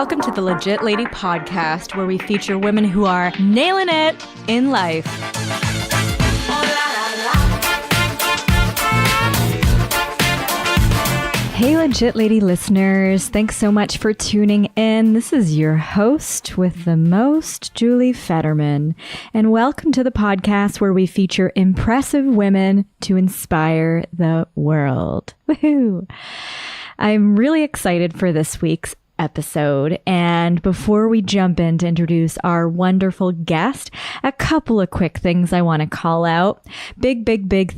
Welcome to the Legit Lady podcast, where we feature women who are nailing it in life. Hey, Legit Lady listeners. Thanks so much for tuning in. This is your host with the most, Julie Federman. And welcome to the podcast where we feature impressive women to inspire the world. Woohoo! I'm really excited for this week's episode. And before we jump in to introduce our wonderful guest, a couple of quick things I want to call out. Big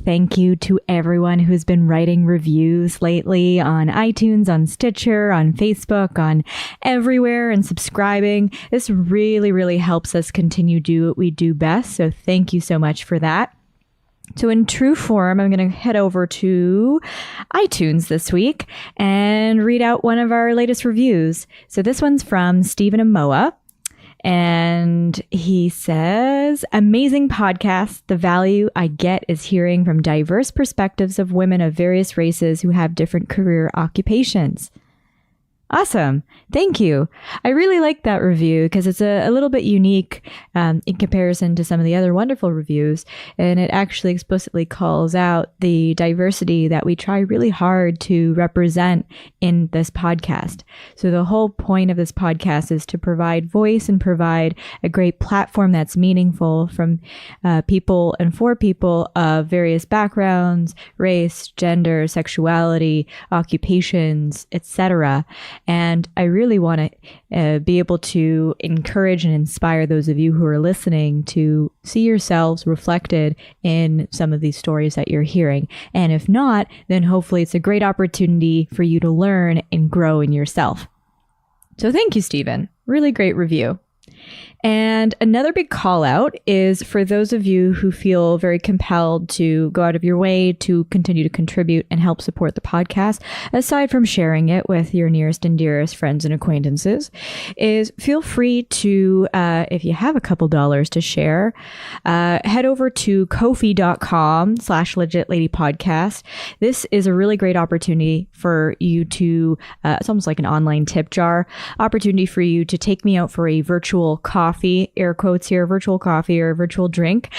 thank you to everyone who's been writing reviews lately on iTunes, on Stitcher, on Facebook, on everywhere, and subscribing. This really helps us continue to do what we do best. So thank you so much for that. So in true form, I'm going to head over to iTunes this week and read out one of our latest reviews. So this one's from Stephen Amoa, and he says, amazing podcast. The value I get is hearing from diverse perspectives of women of various races who have different career occupations. Awesome. Thank you. I really like that review because it's a little bit unique in comparison to some of the other wonderful reviews. And it actually explicitly calls out the diversity that we try really hard to represent in this podcast. So the whole point of this podcast is to provide voice and provide a great platform that's meaningful from people and for people of various backgrounds, race, gender, sexuality, occupations, etc. And I really want to be able to encourage and inspire those of you who are listening to see yourselves reflected in some of these stories that you're hearing. And if not, then hopefully it's a great opportunity for you to learn and grow in yourself. So thank you, Stephen. Really great review. And another big call out is for those of you who feel very compelled to go out of your way to continue to contribute and help support the podcast, aside from sharing it with your nearest and dearest friends and acquaintances, is feel free to, if you have a couple dollars to share, head over to ko-fi.com/legitladypodcast. This is a really great opportunity for you to, it's almost like an online tip jar, opportunity for you to take me out for a virtual coffee, air quotes here, virtual coffee or virtual drink.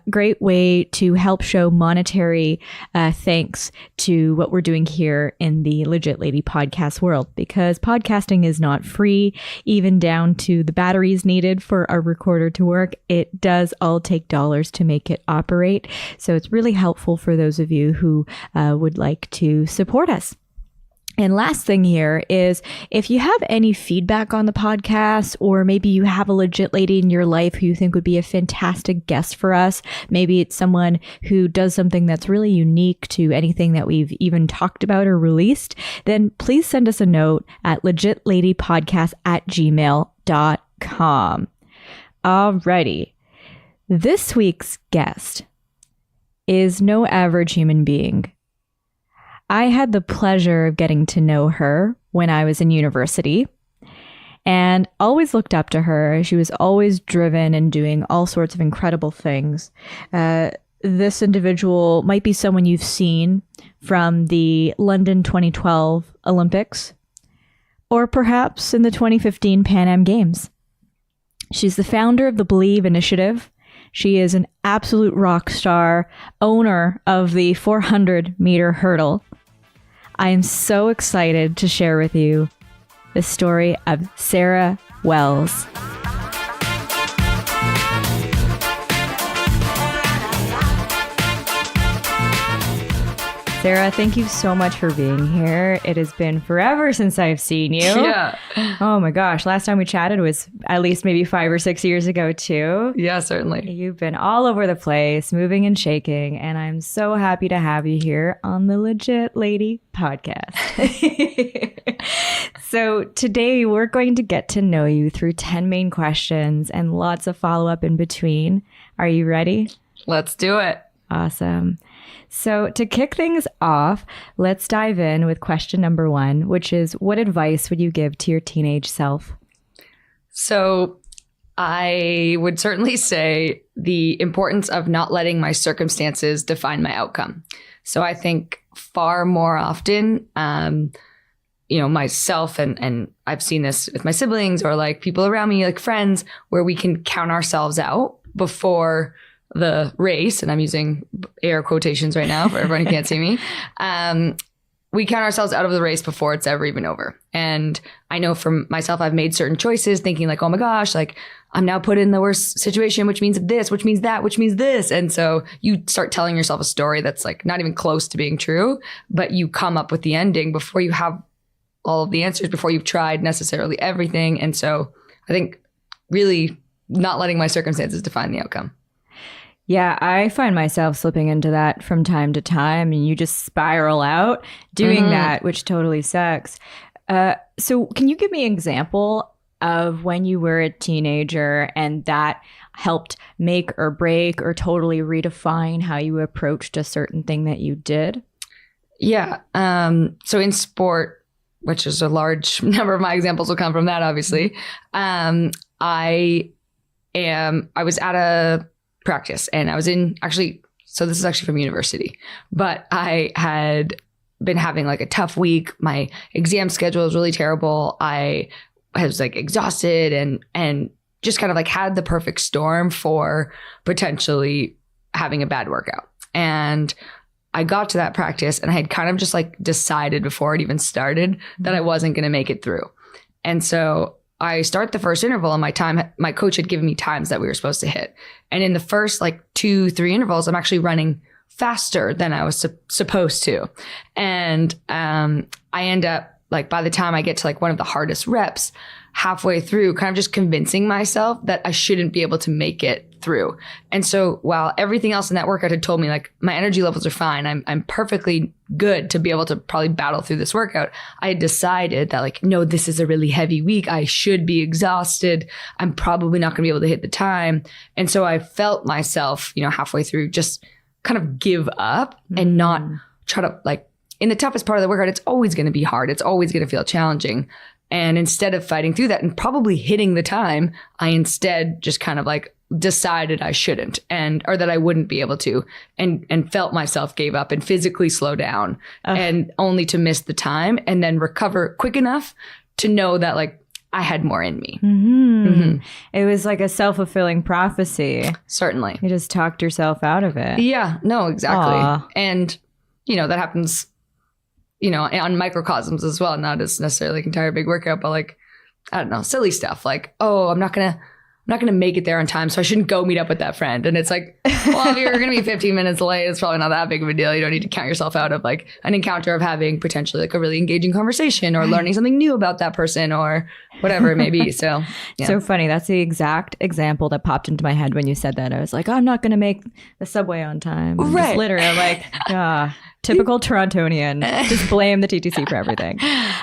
Great way to help show monetary thanks to what we're doing here in the Legit Lady podcast world, because podcasting is not free, even down to the batteries needed for a recorder to work. It does all take dollars to make it operate. So it's really helpful for those of you who would like to support us. And last thing here is, if you have any feedback on the podcast, or maybe you have a legit lady in your life who you think would be a fantastic guest for us, maybe it's someone who does something that's really unique to anything that we've even talked about or released, then please send us a note at legitladypodcast@gmail.com. Alrighty. This week's guest is no average human being. I had the pleasure of getting to know her when I was in university and always looked up to her. She was always driven and doing all sorts of incredible things. This individual might be someone you've seen from the London 2012 Olympics, or perhaps in the 2015 Pan Am Games. She's the founder of the Believe Initiative. She is an absolute rock star, owner of the 400-meter hurdle. I am so excited to share with you the story of Sarah Wells. Sarah, thank you so much for being here. It has been forever since I've seen you. Yeah. Oh my gosh. Last time we chatted was at least maybe 5 or 6 years ago too. Yeah, certainly. You've been all over the place, moving and shaking, and I'm so happy to have you here on the Legit Lady podcast. So today we're going to get to know you through 10 main questions and lots of follow-up in between. Are you ready? Let's do it. Awesome. So to kick things off, let's dive in with question number 1, which is, what advice would you give to your teenage self? So I would certainly say the importance of not letting my circumstances define my outcome. So I think far more often myself and I've seen this with my siblings or like people around me, like friends, where we can count ourselves out before the race. And I'm using air quotations right now for everyone who can't see me. We count ourselves out of the race before it's ever even over. And I know for myself, I've made certain choices thinking like, oh my gosh, like I'm now put in the worst situation, which means this, which means that, which means this. And so you start telling yourself a story that's like not even close to being true, but you come up with the ending before you have all of the answers, before you've tried necessarily everything. And so I think really not letting my circumstances define the outcome. Yeah, I find myself slipping into that from time to time, and you just spiral out doing that, which totally sucks. So can you give me an example of when you were a teenager and that helped make or break or totally redefine how you approached a certain thing that you did? Yeah. So in sport, which is a large number of my examples will come from that, obviously. I was at a practice and I was so this is actually from university, but I had been having like a tough week. My exam schedule was really terrible. I was like exhausted and just kind of like had the perfect storm for potentially having a bad workout. And I got to that practice and I had kind of just like decided before it even started that I wasn't going to make it through. And so I start the first interval and my coach had given me times that we were supposed to hit. And in the first like 2-3 intervals, I'm actually running faster than I was supposed to. And I end up like by the time I get to like one of the hardest reps, halfway through, kind of just convincing myself that I shouldn't be able to make it through. And so while everything else in that workout had told me like my energy levels are fine, I'm perfectly good to be able to probably battle through this workout, I had decided that like, no, this is a really heavy week. I should be exhausted. I'm probably not going to be able to hit the time. And so I felt myself, halfway through just kind of give up and not try to like, in the toughest part of the workout, it's always going to be hard. It's always going to feel challenging. And instead of fighting through that and probably hitting the time, I instead just kind of like decided I shouldn't or that I wouldn't be able to and felt myself gave up and physically slow down and only to miss the time and then recover quick enough to know that like I had more in me. It was like a self-fulfilling prophecy. Certainly. You just talked yourself out of it. Yeah, no, exactly. And, that happens on microcosms as well, not as necessarily like entire big workout, but like, I don't know, silly stuff like, oh, I'm not going to make it there on time, so I shouldn't go meet up with that friend. And it's like, well, if you're going to be 15 minutes late, it's probably not that big of a deal. You don't need to count yourself out of like an encounter of having potentially like a really engaging conversation or learning something new about that person or whatever it may be. So, yeah. So funny. That's the exact example that popped into my head when you said that. I was like, oh, I'm not going to make the subway on time. I'm just literally like, typical Torontonian. Just blame the TTC for everything.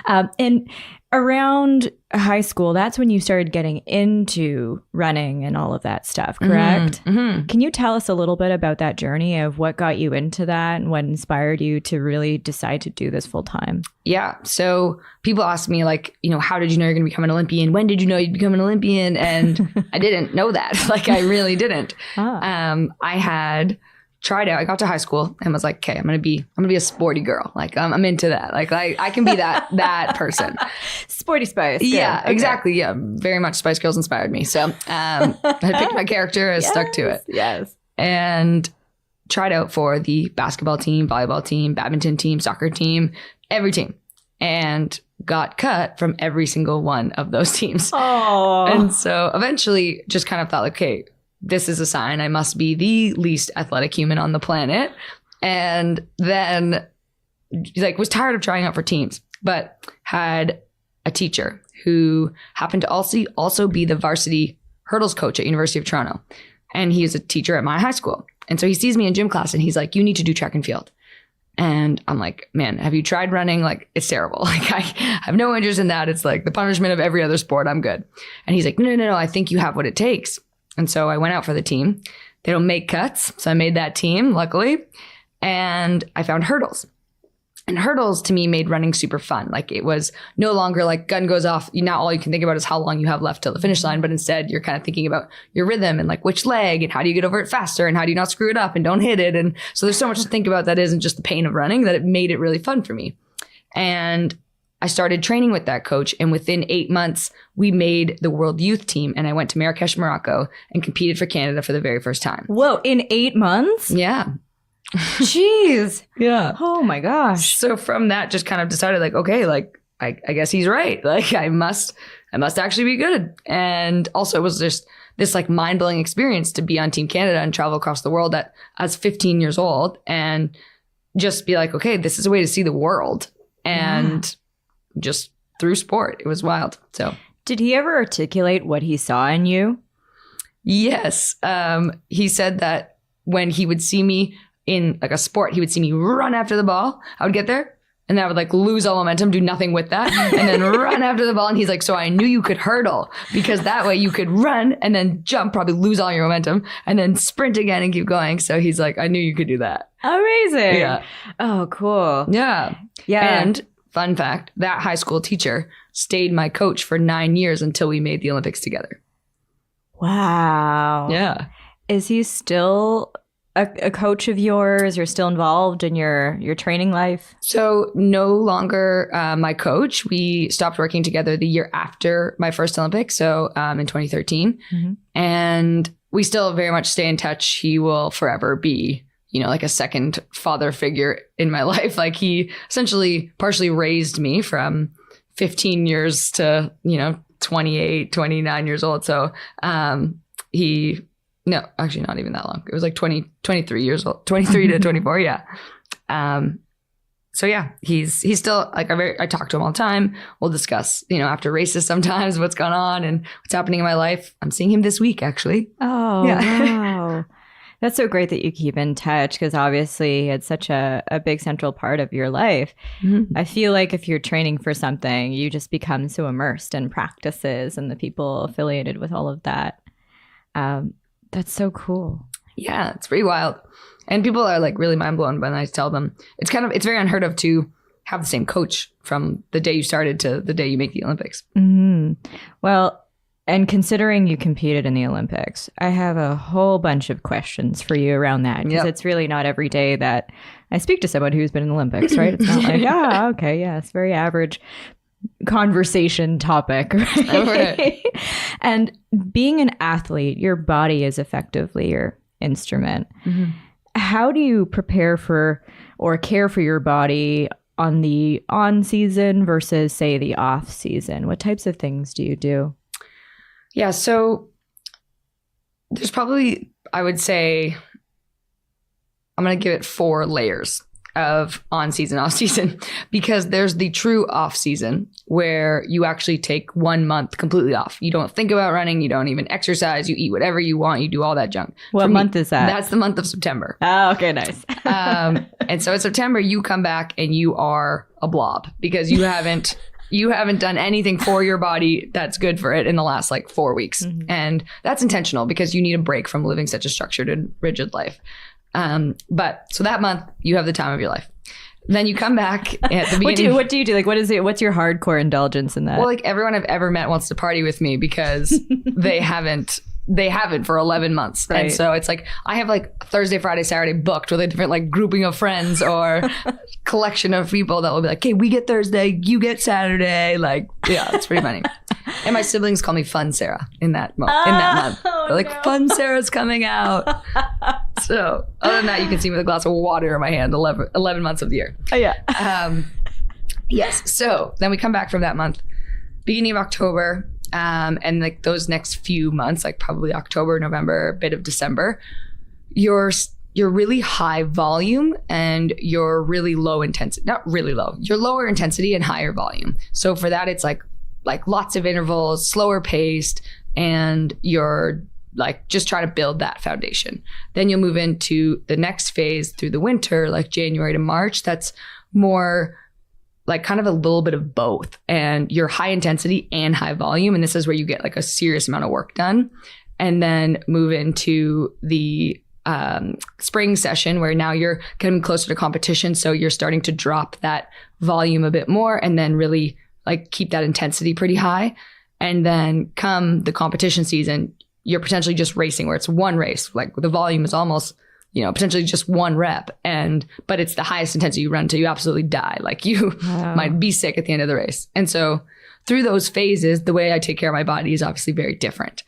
And around high school, that's when you started getting into running and all of that stuff, correct? Can you tell us a little bit about that journey of what got you into that and what inspired you to really decide to do this full time? Yeah. So people ask me like, how did you know you're going to become an Olympian? When did you know you'd become an Olympian? And I didn't know that. Like I really didn't. I had tried out. I got to high school and was like, okay, I'm gonna be a sporty girl. Like I'm into that. Like I can be that person. Sporty Spice. Good. Yeah, okay. Exactly. Yeah, very much Spice Girls inspired me. So I picked my character, I stuck to it. Yes. And tried out for the basketball team, volleyball team, badminton team, soccer team, every team, and got cut from every single one of those teams. Oh. And so eventually just kind of thought like, okay, this is a sign I must be the least athletic human on the planet. And then like was tired of trying out for teams, but had a teacher who happened to also be the varsity hurdles coach at University of Toronto. And he was a teacher at my high school. And so he sees me in gym class and he's like, you need to do track and field. And I'm like, man, have you tried running? Like, it's terrible. Like, I have no interest in that. It's like the punishment of every other sport. I'm good. And he's like, no, I think you have what it takes. And so I went out for the team. They don't make cuts. So I made that team, luckily. And I found hurdles. And hurdles to me made running super fun. Like it was no longer like gun goes off. Now all you can think about is how long you have left till the finish line. But instead you're kind of thinking about your rhythm and like which leg and how do you get over it faster and how do you not screw it up and don't hit it. And so there's so much to think about that isn't just the pain of running that it made it really fun for me. And I started training with that coach. And within 8 months, we made the world youth team. And I went to Marrakesh, Morocco and competed for Canada for the very first time. Whoa, in 8 months? Yeah. Jeez. Yeah. Oh my gosh. So from that, just kind of decided like, okay, like I guess he's right. Like I must actually be good. And also it was just this like mind-blowing experience to be on Team Canada and travel across the world at as 15 years old and just be like, okay, this is a way to see the world. And just through sport, it was wild. So did he ever articulate what he saw in you? Yes. He said that when he would see me in like a sport, he would see me run after the ball. I would get there and I would like lose all momentum, do nothing with that, and then run after the ball. And he's like, so I knew you could hurdle because that way you could run and then jump, probably lose all your momentum and then sprint again and keep going. So he's like, I knew you could do that. Amazing. Yeah. Oh, cool. Yeah. Yeah. And fun fact, that high school teacher stayed my coach for 9 years until we made the Olympics together. Wow. Yeah. Is he still a coach of yours? You're still involved in your training life? So no longer my coach. We stopped working together the year after my first Olympics. So in 2013. Mm-hmm. And we still very much stay in touch. He will forever be, like a second father figure in my life. Like he essentially partially raised me from 15 years to, 28, 29 years old. So no, actually not even that long. It was like 23 years old, 23 to 24. Yeah. So yeah, he's still like, I talk to him all the time. We'll discuss, after races sometimes what's going on and what's happening in my life. I'm seeing him this week, actually. Oh, yeah. Wow. That's so great that you keep in touch because obviously it's such a big central part of your life. Mm-hmm. I feel like if you're training for something, you just become so immersed in practices and the people affiliated with all of that. That's so cool. Yeah, it's pretty wild. And people are like really mind blown when I tell them it's very unheard of to have the same coach from the day you started to the day you make the Olympics. Mm-hmm. Well, and considering you competed in the Olympics, I have a whole bunch of questions for you around that because It's really not every day that I speak to someone who's been in the Olympics, right? It's not like, okay, yeah, it's very average conversation topic, right? Okay. And being an athlete, your body is effectively your instrument. Mm-hmm. How do you prepare for or care for your body on the on season versus, say, the off season? What types of things do you do? Yeah, so there's probably, I would say, I'm going to give it 4 layers of on season, off season, because there's the true off season where you actually take 1 month completely off. You don't think about running. You don't even exercise. You eat whatever you want. You do all that junk. What month is that? That's the month of September. Oh, okay, nice. And so in September, you come back and you are a blob because you haven't done anything for your body that's good for it in the last 4 weeks. Mm-hmm. And that's intentional because you need a break from living such a structured and rigid life. But so that month you have the time of your life. Then you come back at the beginning. What do you do? Like, what is it? What's your hardcore indulgence in that? Well, everyone I've ever met wants to party with me because they haven't for 11 months. Right. And so it's I have Thursday, Friday, Saturday booked with a different grouping of friends or collection of people that will be like, hey, we get Thursday, you get Saturday. Yeah, it's pretty funny. And my siblings call me Fun Sarah in that month. They're like, no. Fun Sarah's coming out. So other than that, you can see me with a glass of water in my hand 11 months of the year. Oh, yeah. Yes. So then we come back from that month, beginning of October. And those next few months, probably October, November, a bit of December, you're really high volume and you're really low intensity. Not really low. You're lower intensity and higher volume. So for that, it's like lots of intervals, slower paced, and you're just trying to build that foundation. Then you'll move into the next phase through the winter, January to March. That's more kind of a little bit of both, and you're high intensity and high volume. And this is where you get a serious amount of work done. And then move into the spring session where now you're getting closer to competition. So you're starting to drop that volume a bit more and then really keep that intensity pretty high. And then come the competition season, you're potentially just racing where it's one race. The volume is almost potentially just one rep. But it's the highest intensity you run till you absolutely die. Like you might be sick at the end of the race. And so through those phases, the way I take care of my body is obviously very different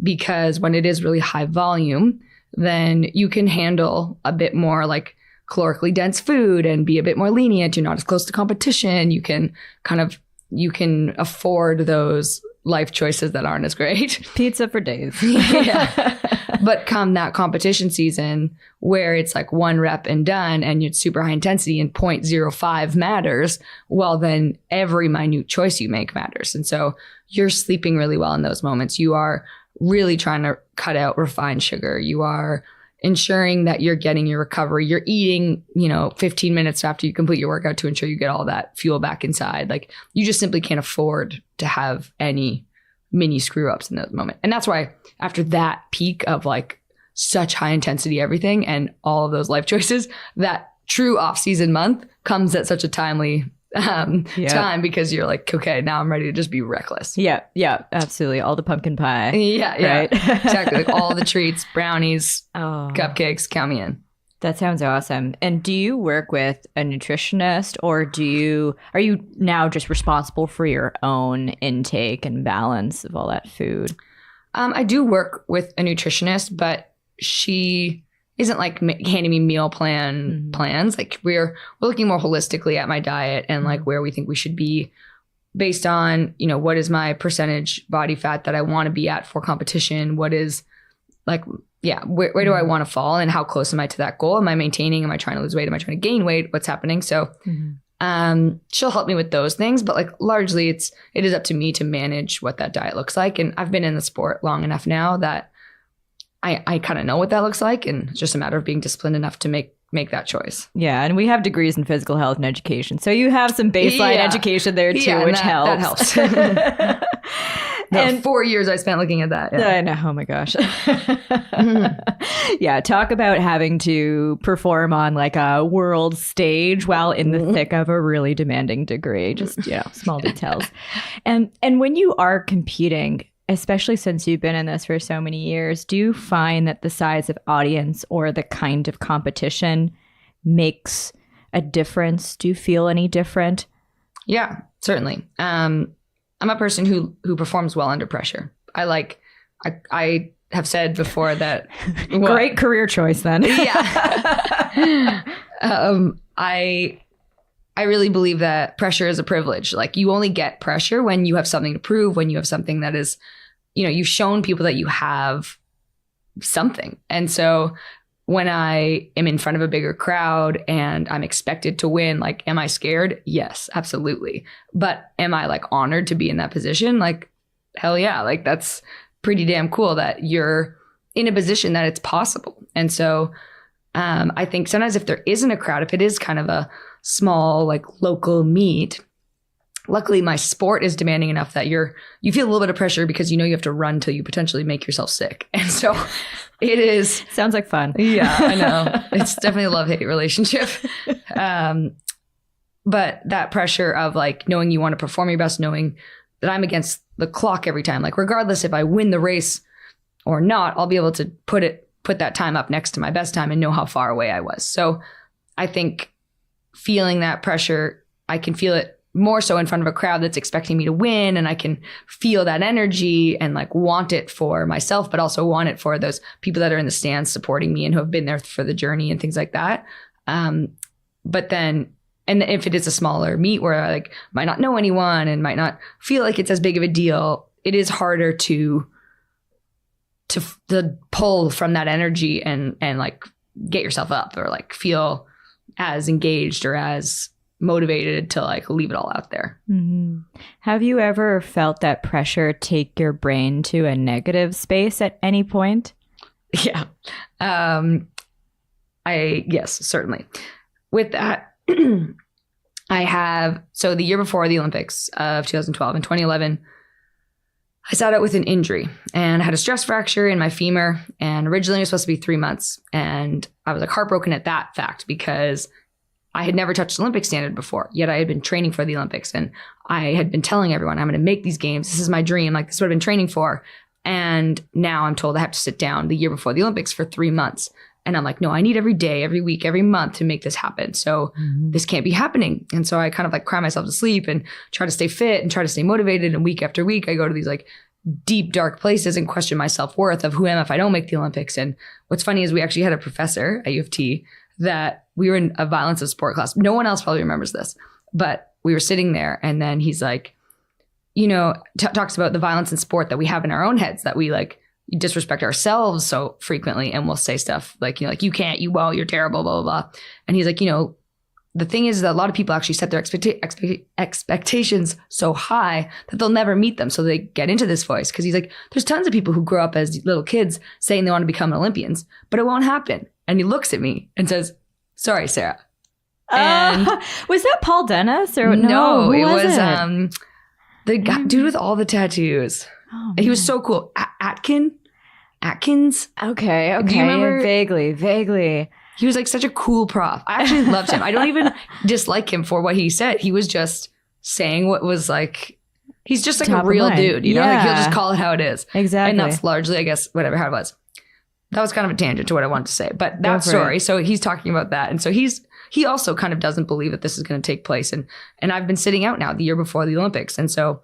because when it is really high volume, then you can handle a bit more like calorically dense food and be a bit more lenient. You're not as close to competition. You can afford those life choices that aren't as great. Pizza for days. Yeah. But come that competition season where it's like one rep and done and it's super high intensity and 0.05 matters, well, then every minute choice you make matters. And so you're sleeping really well in those moments. You are really trying to cut out refined sugar. You are ensuring that you're getting your recovery. You're eating, 15 minutes after you complete your workout to ensure you get all that fuel back inside. Like you just simply can't afford to have any mini screw ups in that moment. And that's why after that peak of like such high intensity everything and all of those life choices, that true off season month comes at such a timely time because you're like, okay, now I'm ready to just be reckless. Yeah, absolutely. All the pumpkin pie. Yeah, right? Exactly. Like all the treats, brownies, cupcakes, count me in. That sounds awesome. And do you work with a nutritionist or are you now just responsible for your own intake and balance of all that food? I do work with a nutritionist, but she isn't like handing me meal plans. Like we're looking more holistically at my diet and like where we think we should be based on, what is my percentage body fat that I want to be at for competition? What is like, where do I want to fall and how close am I to that goal? Am I maintaining? Am I trying to lose weight? Am I trying to gain weight? What's happening? So she'll help me with those things, but like largely it is up to me to manage what that diet looks like. And I've been in the sport long enough now that I kind of know what that looks like, and it's just a matter of being disciplined enough to make that choice. Yeah, and we have degrees in physical health and education, so you have some baseline education there too, which helps. That helps. And 4 years I spent looking at that. Yeah. I know. Oh my gosh. Yeah, talk about having to perform on like a world stage while in the thick of a really demanding degree. Just small details. And when you are competing, especially since you've been in this for so many years, do you find that the size of audience or the kind of competition makes a difference? Do you feel any different? Yeah, certainly. I'm a person who performs well under pressure. I have said before that great career choice then. Yeah. I really believe that pressure is a privilege. Like you only get pressure when you have something to prove, when you have something that is, you've shown people that you have something. And so when I am in front of a bigger crowd and I'm expected to win, like, am I scared? Yes, absolutely. But am I like honored to be in that position? Like, hell yeah. Like that's pretty damn cool that you're in a position that it's possible. And so I think sometimes if there isn't a crowd, if it is kind of a small, like local meet, luckily my sport is demanding enough that you feel a little bit of pressure because you have to run till you potentially make yourself sick. And so it is. Sounds like fun. Yeah, I know. It's definitely a love-hate relationship. But that pressure of like knowing you want to perform your best, knowing that I'm against the clock every time, like regardless if I win the race or not, I'll be able to put that time up next to my best time and know how far away I was. So I think feeling that pressure, I can feel it more so in front of a crowd that's expecting me to win, and I can feel that energy and like want it for myself, but also want it for those people that are in the stands supporting me and who have been there for the journey and things like that. But then, and if it is a smaller meet where I like might not know anyone and might not feel like it's as big of a deal, it is harder to pull from that energy and like get yourself up or like feel as engaged or as motivated to like leave it all out there. Mm-hmm. Have you ever felt that pressure take your brain to a negative space at any point? Yeah. Yes, certainly. With that, so the year before the Olympics of 2012 and 2011, I sat out with an injury and I had a stress fracture in my femur, and originally it was supposed to be 3 months. And I was like heartbroken at that fact because I had never touched Olympic standard before, yet I had been training for the Olympics. And I had been telling everyone, I'm going to make these games. This is my dream. Like, this is what I've been training for. And now I'm told I have to sit down the year before the Olympics for 3 months. And I'm like, no, I need every day, every week, every month to make this happen. So this can't be happening. And so I kind of like cry myself to sleep and try to stay fit and try to stay motivated. And week after week, I go to these like deep, dark places and question my self-worth of who am I if I don't make the Olympics. And what's funny is we actually had a professor at U of T that we were in a violence of sport class. No one else probably remembers this, but we were sitting there and then he's like, you know, talks about the violence in sport that we have in our own heads, that we like disrespect ourselves so frequently, and we'll say stuff like, you know, like, you can't, you won't, you're terrible, blah, blah, blah. And he's like, you know, the thing is that a lot of people actually set their expectations so high that they'll never meet them. So they get into this voice. Cause he's like, there's tons of people who grow up as little kids saying they want to become Olympians, but it won't happen. And he looks at me and says, sorry, Sarah. And was that Paul Dennis or no, it was it? the guy, dude with all the tattoos. Oh, he was so cool. Atkins. Okay. Do you remember? Vaguely. He was like such a cool prof. I actually loved him. I don't even dislike him for what he said. He was just saying what was like, he's just like Top a real of mind. dude, you know, like he'll just call it how it is. Exactly. And that's largely, I guess, whatever, how it was. That was kind of a tangent to what I wanted to say, but that story. So he's talking about that. And so he also kind of doesn't believe that this is going to take place. And I've been sitting out now the year before the Olympics. And so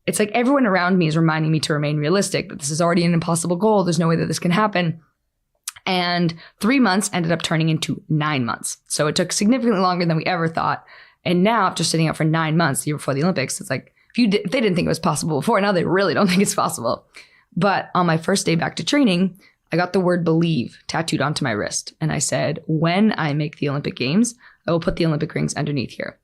it's like everyone around me is reminding me to remain realistic, that this is already an impossible goal. There's no way that this can happen. And 3 months ended up turning into 9 months. So it took significantly longer than we ever thought. And now after sitting out for 9 months the year before the Olympics, it's like, if they didn't think it was possible before, now they really don't think it's possible. But on my first day back to training, I got the word believe tattooed onto my wrist. And I said, when I make the Olympic Games, I will put the Olympic rings underneath here.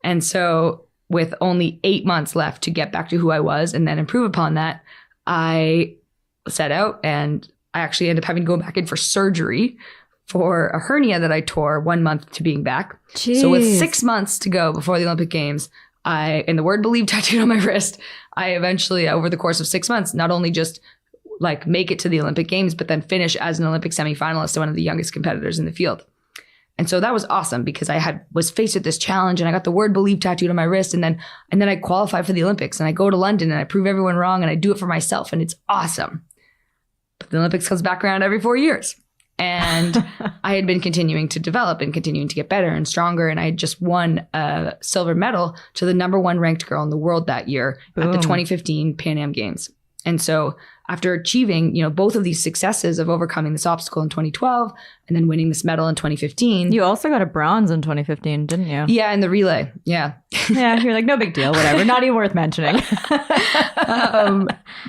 And so with only 8 months left to get back to who I was and then improve upon that, I set out, and I actually ended up having to go back in for surgery for a hernia that I tore 1 month to being back. Jeez. So with 6 months to go before the Olympic Games, and the word believe tattooed on my wrist, I eventually, over the course of 6 months, not only just like make it to the Olympic Games, but then finish as an Olympic semifinalist and one of the youngest competitors in the field. And so that was awesome because I was faced with this challenge, and I got the word believe tattooed on my wrist, and then I qualify for the Olympics, and I go to London and I prove everyone wrong, and I do it for myself, and it's awesome. But the Olympics comes back around every 4 years. And I had been continuing to develop and continuing to get better and stronger. And I had just won a silver medal to the #1 ranked girl in the world that year at the 2015 Pan Am Games. And so after achieving, you know, both of these successes of overcoming this obstacle in 2012 and then winning this medal in 2015. You also got a bronze in 2015, didn't you? Yeah, in the relay. Yeah. Yeah, you're like, no big deal, whatever. Not even worth mentioning.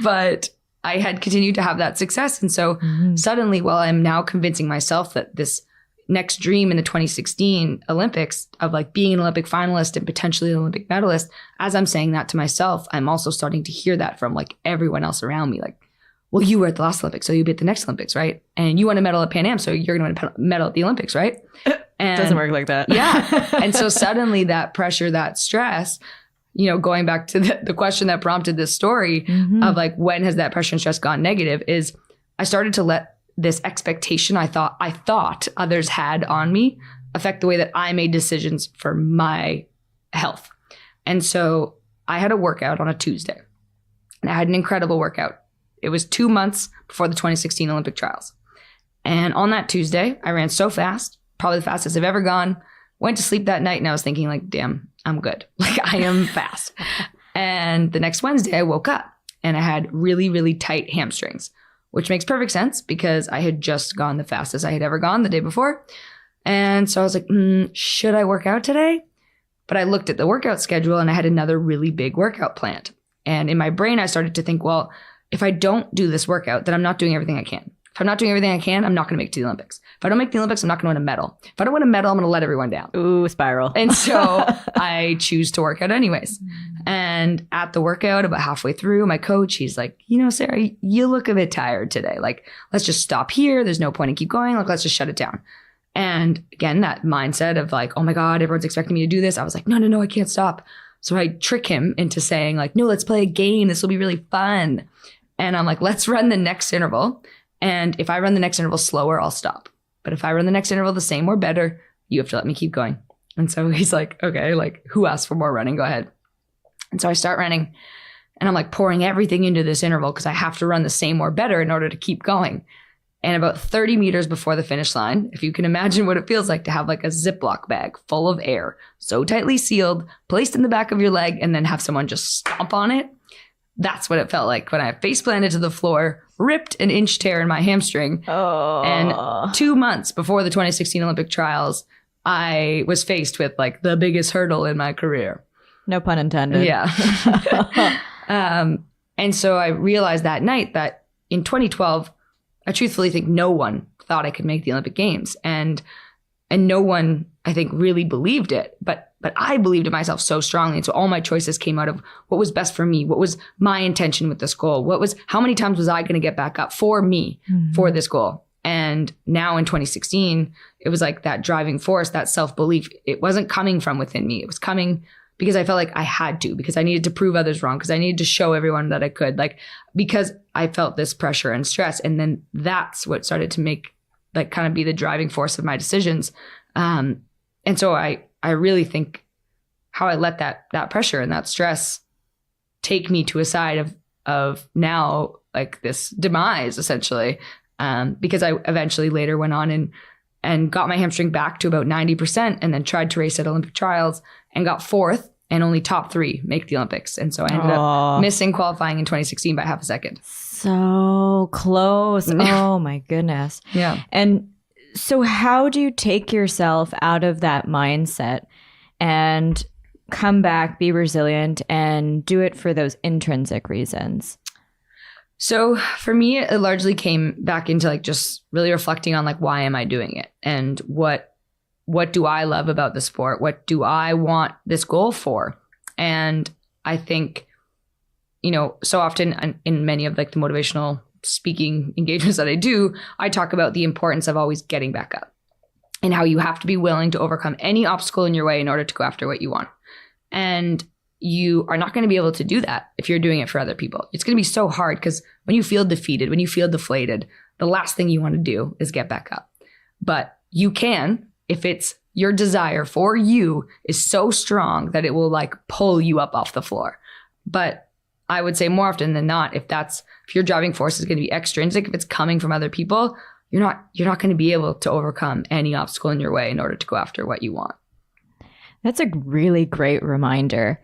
But I had continued to have that success. And so suddenly, while I'm now convincing myself that this next dream in the 2016 Olympics of like being an Olympic finalist and potentially an Olympic medalist, as I'm saying that to myself, I'm also starting to hear that from like everyone else around me. Like, well, you were at the last Olympics, so you'll be at the next Olympics, right? And you won a medal at Pan Am, so you're going to win a medal at the Olympics, right? And doesn't work like that. Yeah. And so suddenly that pressure, that stress, you know, going back to the question that prompted this story of like, when has that pressure and stress gone negative, is I started to let this expectation I thought others had on me affect the way that I made decisions for my health. And so I had a workout on a Tuesday, and I had an incredible workout. It was 2 months before the 2016 Olympic trials. And on that Tuesday, I ran so fast, probably the fastest I've ever gone, went to sleep that night, and I was thinking like, damn, I'm good. Like, I am fast. And the next Wednesday I woke up and I had really, really tight hamstrings, which makes perfect sense because I had just gone the fastest I had ever gone the day before. And so I was like, should I work out today? But I looked at the workout schedule and I had another really big workout planned. And in my brain, I started to think, well, if I don't do this workout, then I'm not doing everything I can. If I'm not doing everything I can, I'm not going to make it to the Olympics. If I don't make the Olympics, I'm not going to win a medal. If I don't win a medal, I'm going to let everyone down. Ooh, spiral. And so I choose to work out anyways. And at the workout, about halfway through, my coach, he's like, you know, Sarah, you look a bit tired today. Like, let's just stop here. There's no point in keep going. Like, let's just shut it down. And again, that mindset of like, oh my God, everyone's expecting me to do this. I was like, no, I can't stop. So I trick him into saying like, no, let's play a game. This will be really fun. And I'm like, let's run the next interval. And if I run the next interval slower, I'll stop. But if I run the next interval the same or better, you have to let me keep going. And so he's like, okay, like, who asked for more running? Go ahead. And so I start running, and I'm like pouring everything into this interval because I have to run the same or better in order to keep going. And about 30 meters before the finish line, if you can imagine what it feels like to have like a Ziploc bag full of air, so tightly sealed, placed in the back of your leg, and then have someone just stomp on it. That's what it felt like when I face planted to the floor, ripped an inch tear in my hamstring. Oh. And 2 months before the 2016 Olympic trials, I was faced with like the biggest hurdle in my career. No pun intended. Yeah. And so I realized that night that in 2012, I truthfully think no one thought I could make the Olympic Games. And no one, I think, really believed it. But I believed in myself so strongly. And so all my choices came out of what was best for me. What was my intention with this goal? How many times was I going to get back up for me, for this goal? And now in 2016, it was like that driving force, that self-belief. It wasn't coming from within me. It was coming because I felt like I had to, because I needed to prove others wrong, because I needed to show everyone that I could, like, because I felt this pressure and stress. And then that's what started to make, like, kind of be the driving force of my decisions. And so I really think how I let that pressure and that stress take me to a side of now, like, this demise, essentially. Because I eventually later went on and got my hamstring back to about 90% and then tried to race at Olympic trials and got fourth and only top 3 make the Olympics. And so I ended up missing qualifying in 2016 by half a second. So close. Oh my goodness. Yeah. And so how do you take yourself out of that mindset and come back, be resilient, and do it for those intrinsic reasons? So for me, it largely came back into like just really reflecting on like, why am I doing it? And what do I love about the sport? What do I want this goal for? And I think, so often in many of like the motivational speaking engagements that I do, I talk about the importance of always getting back up and how you have to be willing to overcome any obstacle in your way in order to go after what you want. And you are not going to be able to do that if you're doing it for other people. It's going to be so hard because when you feel defeated, when you feel deflated, the last thing you want to do is get back up. But you can, if it's your desire for you is so strong that it will like pull you up off the floor. But I would say more often than not, if your driving force is going to be extrinsic, if it's coming from other people, you're not going to be able to overcome any obstacle in your way in order to go after what you want. That's a really great reminder,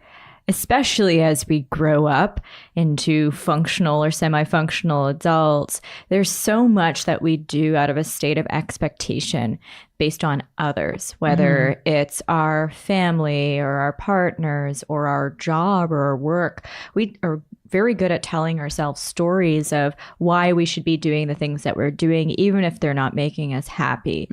especially as we grow up into functional or semi-functional adults. There's so much that we do out of a state of expectation based on others, whether it's our family or our partners or our job or our work. We are very good at telling ourselves stories of why we should be doing the things that we're doing, even if they're not making us happy.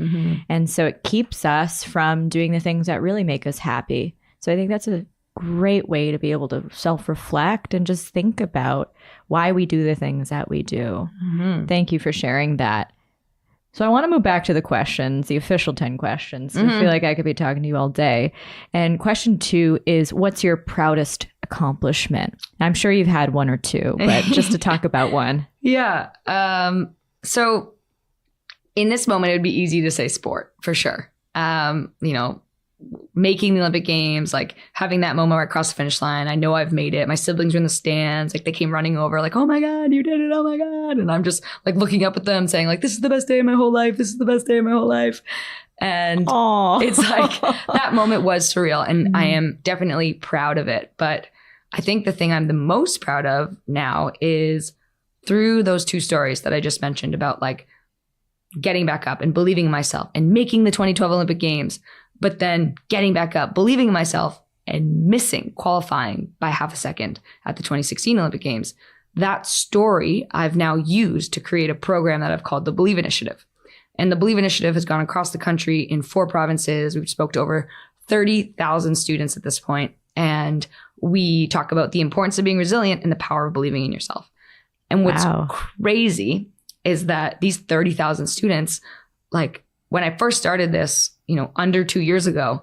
And so it keeps us from doing the things that really make us happy. So I think that's a great way to be able to self-reflect and just think about why we do the things that we do. Thank you for sharing that. So I want to move back to the questions, the official 10 questions. I feel like I could be talking to you all day. And question 2 is, what's your proudest accomplishment? I'm sure you've had one or two, but just to talk about one. Yeah. So in this moment, it would be easy to say sport for sure. Making the Olympic Games, like having that moment where I crossed the finish line. I know I've made it. My siblings were in the stands. Like they came running over like, oh my God, you did it. Oh my God. And I'm just like looking up at them saying like, this is the best day of my whole life. This is the best day of my whole life. And it's like that moment was surreal. And I am definitely proud of it. But I think the thing I'm the most proud of now is through those 2 stories that I just mentioned about like getting back up and believing in myself and making the 2012 Olympic Games, but then getting back up, believing in myself and missing qualifying by half a second at the 2016 Olympic Games. That story I've now used to create a program that I've called the Believe Initiative. And the Believe Initiative has gone across the country in 4 provinces. We've spoke to over 30,000 students at this point. And we talk about the importance of being resilient and the power of believing in yourself. And what's crazy is that these 30,000 students, like when I first started this, under 2 years ago,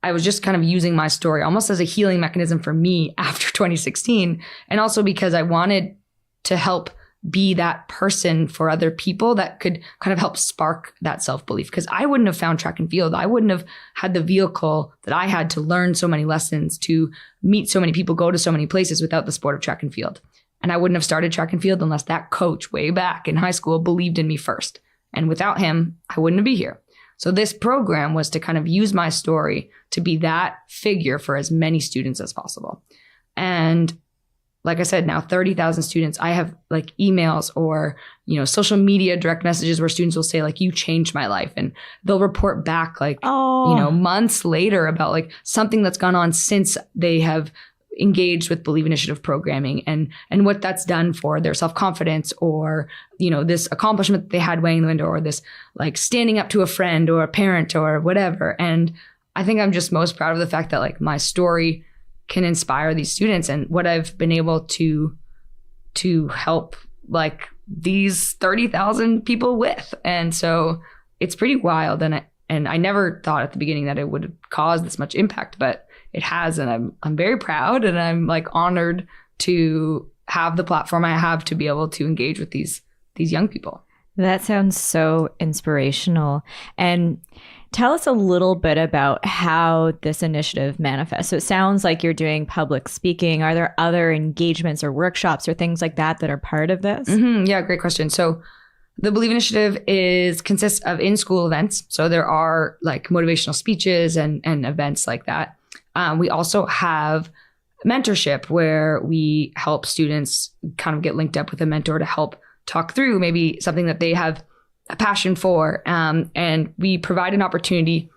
I was just kind of using my story almost as a healing mechanism for me after 2016. And also because I wanted to help be that person for other people that could kind of help spark that self-belief. Because I wouldn't have found track and field. I wouldn't have had the vehicle that I had to learn so many lessons, to meet so many people, go to so many places without the sport of track and field. And I wouldn't have started track and field unless that coach way back in high school believed in me first. And without him, I wouldn't be here. So this program was to kind of use my story to be that figure for as many students as possible. And like I said, now 30,000 students, I have like emails or, social media direct messages where students will say like, you changed my life. And they'll report back like, months later about like something that's gone on since they have engaged with Believe Initiative programming and what that's done for their self-confidence or, this accomplishment that they had weighing the window or this like standing up to a friend or a parent or whatever. And I think I'm just most proud of the fact that like my story can inspire these students and what I've been able to help like these 30,000 people with. And so it's pretty wild. And I never thought at the beginning that it would cause this much impact, but it has. And I'm very proud and I'm like honored to have the platform I have to be able to engage with these young people. That sounds so inspirational. And tell us a little bit about how this initiative manifests. So it sounds like you're doing public speaking. Are there other engagements or workshops or things like that are part of this? Mm-hmm. Yeah, great question. So the Believe Initiative consists of in-school events. So there are like motivational speeches and events like that. We also have mentorship where we help students kind of get linked up with a mentor to help talk through maybe something that they have a passion for. And we provide an opportunity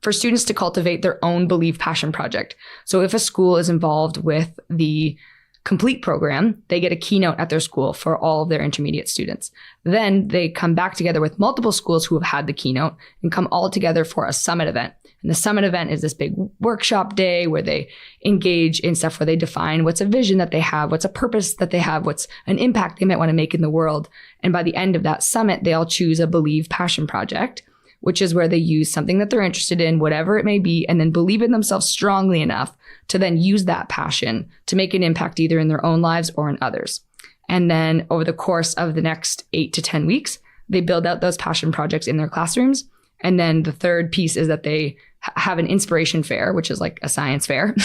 for students to cultivate their own Believe Passion project. So if a school is involved with the Complete program, they get a keynote at their school for all of their intermediate students. Then they come back together with multiple schools who have had the keynote and come all together for a summit event. And the summit event is this big workshop day where they engage in stuff where they define what's a vision that they have, what's a purpose that they have, what's an impact they might want to make in the world. And by the end of that summit, they all choose a Believe Passion project, which is where they use something that they're interested in, whatever it may be, and then believe in themselves strongly enough to then use that passion to make an impact either in their own lives or in others. And then over the course of the next 8 to 10 weeks, they build out those passion projects in their classrooms. And then the third piece is that they have an inspiration fair, which is like a science fair,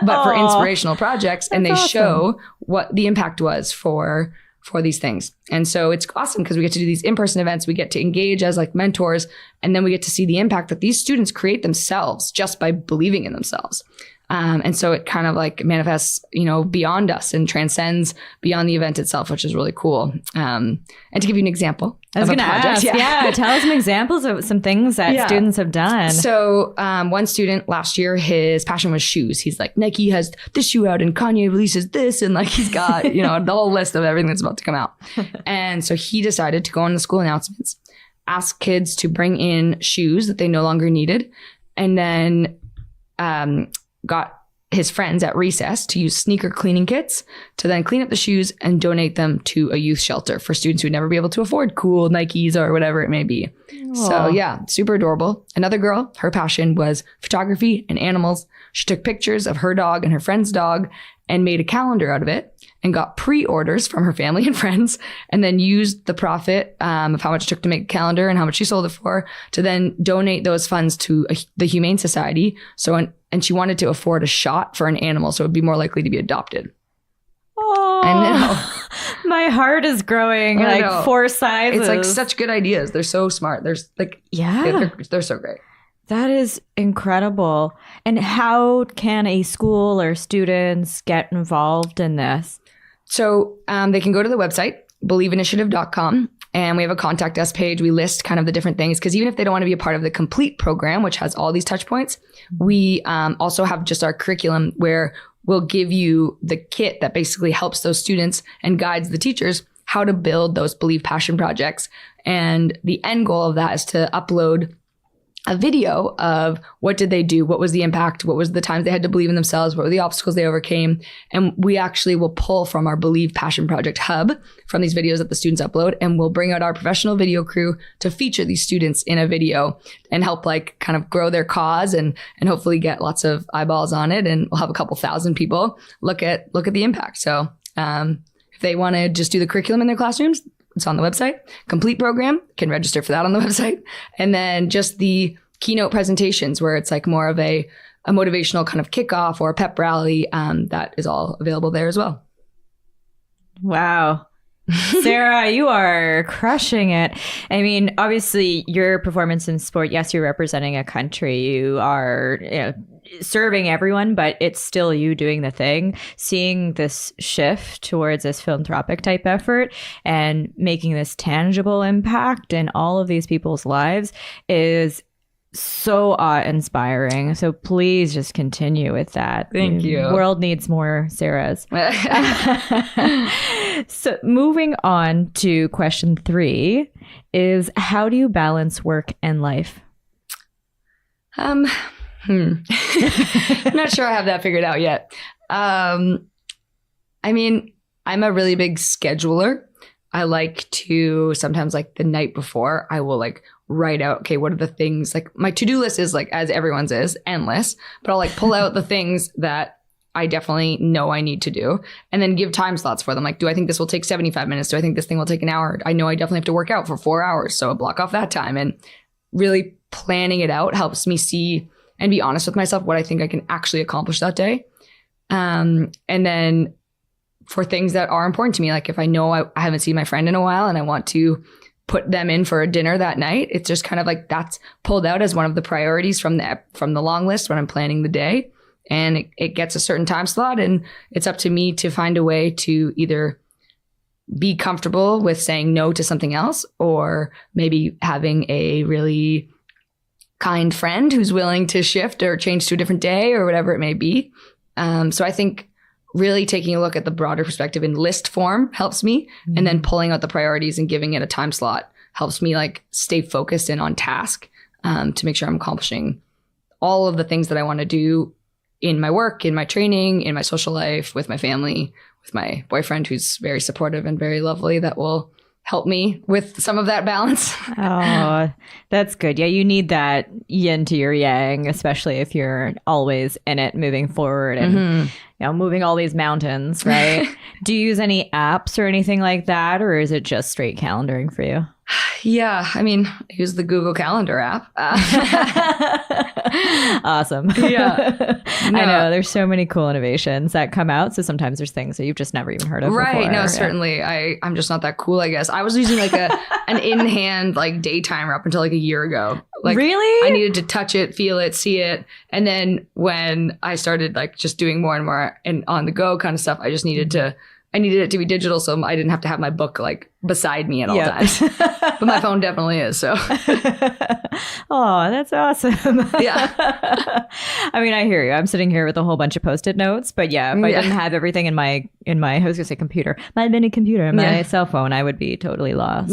but for inspirational projects. And they show what the impact was for these things. And so it's awesome because we get to do these in-person events. We get to engage as like mentors, and then we get to see the impact that these students create themselves just by believing in themselves. And so it kind of like manifests, beyond us and transcends beyond the event itself, which is really cool. And to give you an example of a project. Tell us some examples of some things that students have done. So one student last year, his passion was shoes. He's like, Nike has this shoe out and Kanye releases this. And like, he's got, the whole list of everything that's about to come out. And so he decided to go on the school announcements, ask kids to bring in shoes that they no longer needed. And then, got his friends at recess to use sneaker cleaning kits to then clean up the shoes and donate them to a youth shelter for students who would never be able to afford cool Nikes or whatever it may be. Aww. So yeah, super adorable. Another girl, her passion was photography and animals. She took pictures of her dog and her friend's dog and made a calendar out of it and got pre-orders from her family and friends and then used the profit of how much it took to make a calendar and how much she sold it for to then donate those funds to the Humane Society. And she wanted to afford a shot for an animal so it would be more likely to be adopted. Oh, I know. My heart is growing like 4 sizes. It's like such good ideas. They're so smart. There's like, they're so great. That is incredible. And how can a school or students get involved in this? So they can go to the website, believeinitiative.com, and we have a contact us page. We list kind of the different things because even if they don't want to be a part of the Complete program, which has all these touch points, we also have just our curriculum where we'll give you the kit that basically helps those students and guides the teachers how to build those Believe Passion projects. And the end goal of that is to upload a video of what did they do? What was the impact? What was the times they had to believe in themselves? What were the obstacles they overcame? And we actually will pull from our Believe Passion Project hub from these videos that the students upload. And we'll bring out our professional video crew to feature these students in a video and help like kind of grow their cause and hopefully get lots of eyeballs on it. And we'll have a couple thousand people look at the impact. So if they want to just do the curriculum in their classrooms, it's on the website. Complete program, can register for that on the website. And then just the keynote presentations where it's like more of a motivational kind of kickoff or a pep rally, that is all available there as well. Wow. Sarah, you are crushing it. I mean, obviously, your performance in sport, yes, you're representing a country. You are serving everyone, but it's still you doing the thing. Seeing this shift towards this philanthropic type effort and making this tangible impact in all of these people's lives is so awe-inspiring. So please just continue with that. Thank you. The world needs more Sarahs. So moving on to question 3 is, how do you balance work and life? I'm not sure I have that figured out yet. I mean, I'm a really big scheduler. I like to sometimes, like the night before, I will like write out, okay, what are the things, like my to-do list is like, as everyone's is, endless, but I'll like pull out the things that I definitely know I need to do and then give time slots for them. Like, do I think this will take 75 minutes? Do I think this thing will take an hour? I know I definitely have to work out for 4 hours. So I'll block off that time, and really planning it out helps me see and be honest with myself what I think I can actually accomplish that day. And then for things that are important to me, like if I know I haven't seen my friend in a while and I want to put them in for a dinner that night, it's just kind of like that's pulled out as one of the priorities from the long list when I'm planning the day. And it gets a certain time slot, and it's up to me to find a way to either be comfortable with saying no to something else, or maybe having a really kind friend who's willing to shift or change to a different day or whatever it may be. So I think really taking a look at the broader perspective in list form helps me. Mm-hmm. And then pulling out the priorities and giving it a time slot helps me like stay focused and on task to make sure I'm accomplishing all of the things that I want to do in my work, in my training, in my social life, with my family, with my boyfriend, who's very supportive and very lovely, that will help me with some of that balance. Oh, that's good. Yeah, you need that yin to your yang, especially if you're always in it, moving forward and moving all these mountains, right? Do you use any apps or anything like that, or is it just straight calendaring for you? Yeah, I mean, I use the Google Calendar app. Awesome. Yeah. No. I know there's so many cool innovations that come out. So sometimes there's things that you've just never even heard of right. before. No, certainly. I'm just not that cool, I guess. I was using like an in-hand like day timer up until like a year ago. Like, really? I needed to touch it, feel it, see it. And then when I started like just doing more and more and on the go kind of stuff, I needed it to be digital, so I didn't have to have my book like beside me at all times. But my phone definitely is. So, oh, that's awesome. Yeah. I mean, I hear you. I'm sitting here with a whole bunch of Post-it notes, but yeah, if I didn't have everything in my I was gonna say computer, my mini computer, and my cell phone, I would be totally lost.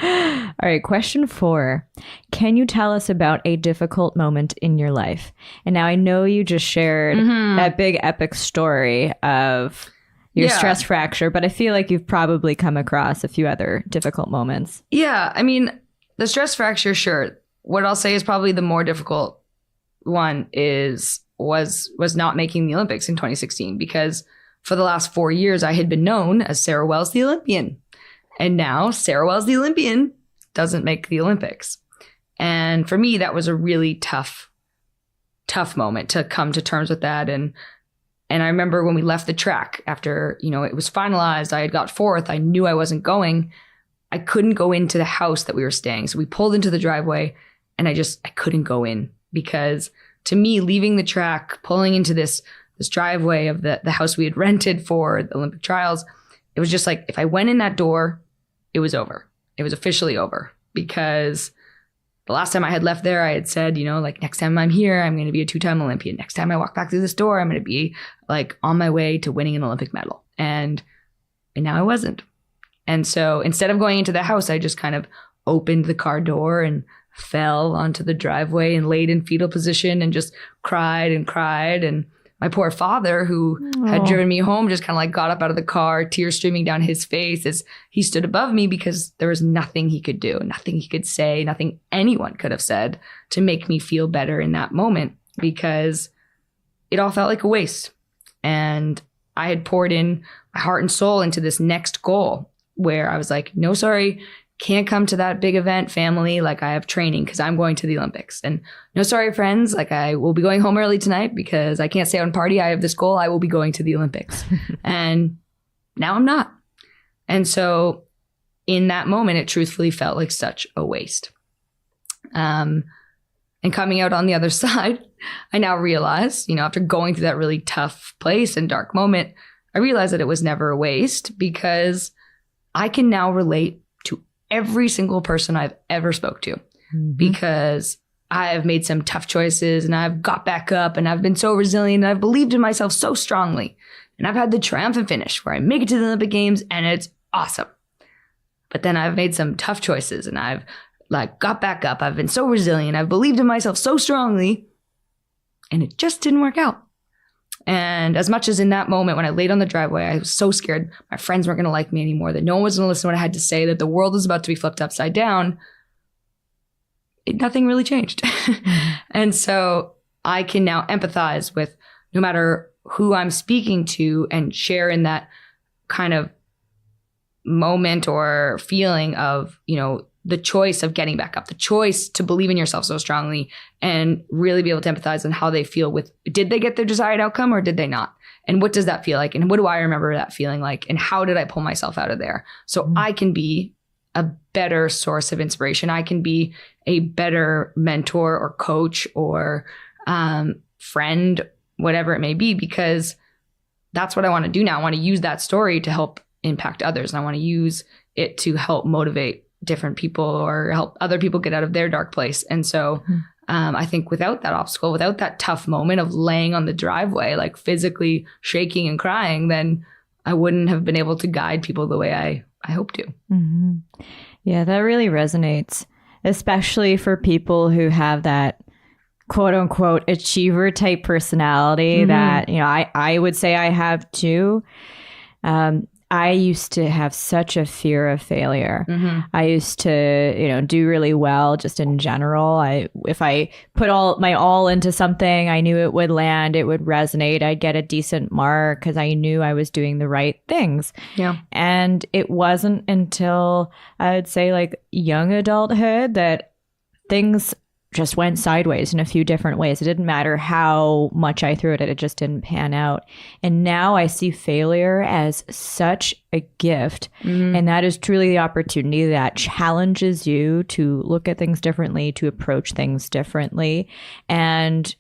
All right, question 4. Can you tell us about a difficult moment in your life? And now I know you just shared that big epic story of your stress fracture, but I feel like you've probably come across a few other difficult moments. Yeah. I mean, the stress fracture, sure. What I'll say is probably the more difficult one was not making the Olympics in 2016, because for the last 4 years, I had been known as Sarah Wells, the Olympian. And now Sarah Wells, the Olympian, doesn't make the Olympics. And for me, that was a really tough moment to come to terms with that. And I remember when we left the track after, it was finalized, I had got 4th. I knew I wasn't going. I couldn't go into the house that we were staying. So we pulled into the driveway and I couldn't go in, because to me, leaving the track, pulling into this driveway of the house we had rented for the Olympic trials, it was just like, if I went in that door, it was over. It was officially over, because the last time I had left there, I had said, like, next time I'm here, I'm going to be a 2-time Olympian. Next time I walk back through this door, I'm going to be like on my way to winning an Olympic medal. And now I wasn't. And so instead of going into the house, I just kind of opened the car door and fell onto the driveway and laid in fetal position and just cried and cried. And my poor father, who had driven me home, just kind of like got up out of the car, tears streaming down his face as he stood above me, because there was nothing he could do, nothing he could say, nothing anyone could have said to make me feel better in that moment, because it all felt like a waste. And I had poured in my heart and soul into this next goal, where I was like, no, sorry, can't come to that big event, family. Like, I have training because I'm going to the Olympics. And no, sorry, friends. Like, I will be going home early tonight because I can't stay out and party. I have this goal. I will be going to the Olympics. And now I'm not. And so in that moment, it truthfully felt like such a waste. And coming out on the other side, I now realize, after going through that really tough place and dark moment, I realized that it was never a waste because I can now relate to every single person I've ever spoke to because I've made some tough choices and I've got back up and I've been so resilient and I've believed in myself so strongly. And I've had the triumphant finish where I make it to the Olympic Games and it's awesome. But then I've made some tough choices and I've got back up. I've been so resilient. I've believed in myself so strongly and it just didn't work out. And as much as in that moment when I laid on the driveway, I was so scared my friends weren't going to like me anymore, that no one was going to listen to what I had to say, that the world was about to be flipped upside down, nothing really changed. And so I can now empathize with no matter who I'm speaking to and share in that kind of moment or feeling of, the choice of getting back up, the choice to believe in yourself so strongly and really be able to empathize on how they feel with, did they get their desired outcome or did they not? And what does that feel like? And what do I remember that feeling like? And how did I pull myself out of there? So I can be a better source of inspiration. I can be a better mentor or coach or friend, whatever it may be, because that's what I want to do now. I want to use that story to help impact others. And I want to use it to help motivate different people or help other people get out of their dark place. And so I think without that obstacle, without that tough moment of laying on the driveway, physically shaking and crying, then I wouldn't have been able to guide people the way I hope to. Mm-hmm. Yeah, that really resonates, especially for people who have that quote unquote achiever type personality that, I would say I have too. I used to have such a fear of failure. I used to, do really well just in general. If I put my all into something, I knew it would land, it would resonate. I'd get a decent mark because I knew I was doing the right things. Yeah. And it wasn't until I would say young adulthood that things just went sideways in a few different ways. It didn't matter how much I threw at it. It just didn't pan out. And now I see failure as such a gift. And that is truly the opportunity that challenges you to look at things differently, to approach things differently, and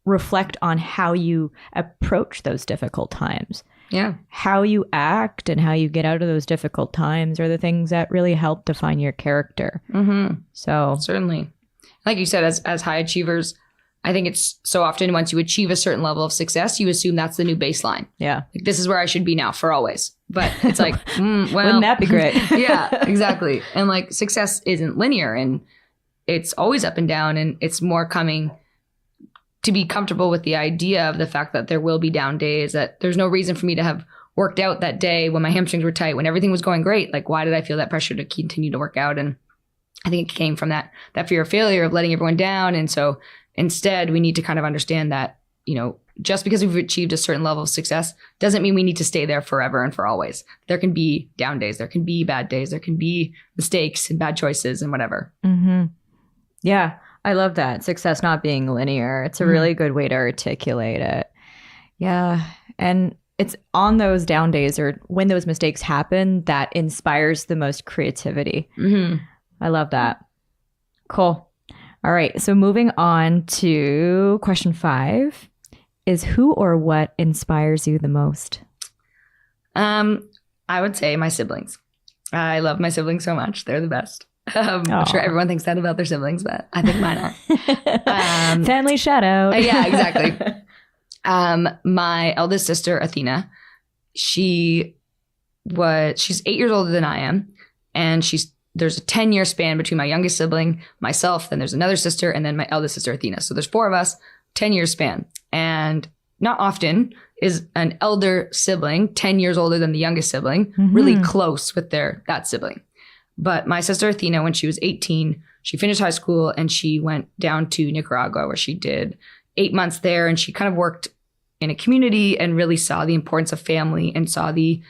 reflect on how you approach those difficult times. Yeah. How you act and how you get out of those difficult times are the things that really help define your character. So certainly. Like you said, as high achievers, I think it's so often once you achieve a certain level of success, you assume that's the new baseline. Yeah. This is where I should be now for always. But it's well. Wouldn't that be great? Yeah, exactly. And success isn't linear and it's always up and down. And it's more coming to be comfortable with the idea of the fact that there will be down days, that there's no reason for me to have worked out that day when my hamstrings were tight, when everything was going great. Why did I feel that pressure to continue to work out? And I think it came from that fear of failure, of letting everyone down. And so instead, we need to kind of understand that, just because we've achieved a certain level of success doesn't mean we need to stay there forever and for always. There can be down days. There can be bad days. There can be mistakes and bad choices and whatever. Yeah, I love that. Success not being linear. It's a really good way to articulate it. Yeah. And it's on those down days or when those mistakes happen that inspires the most creativity. I love that. Cool. All right. So moving on to question 5 is who or what inspires you the most? I would say my siblings. I love my siblings so much. They're the best. I'm sure everyone thinks that about their siblings, but I think mine are. Family shout out. Yeah, exactly. My eldest sister, Athena, she's 8 years older than I am. And there's a 10-year span between my youngest sibling, myself, then there's another sister, and then my eldest sister, Athena. So there's 4 of us, 10-year span. And not often is an elder sibling, 10 years older than the youngest sibling, really close with that sibling. But my sister, Athena, when she was 18, she finished high school and she went down to Nicaragua where she did 8 months there. And she kind of worked in a community and really saw the importance of family and saw the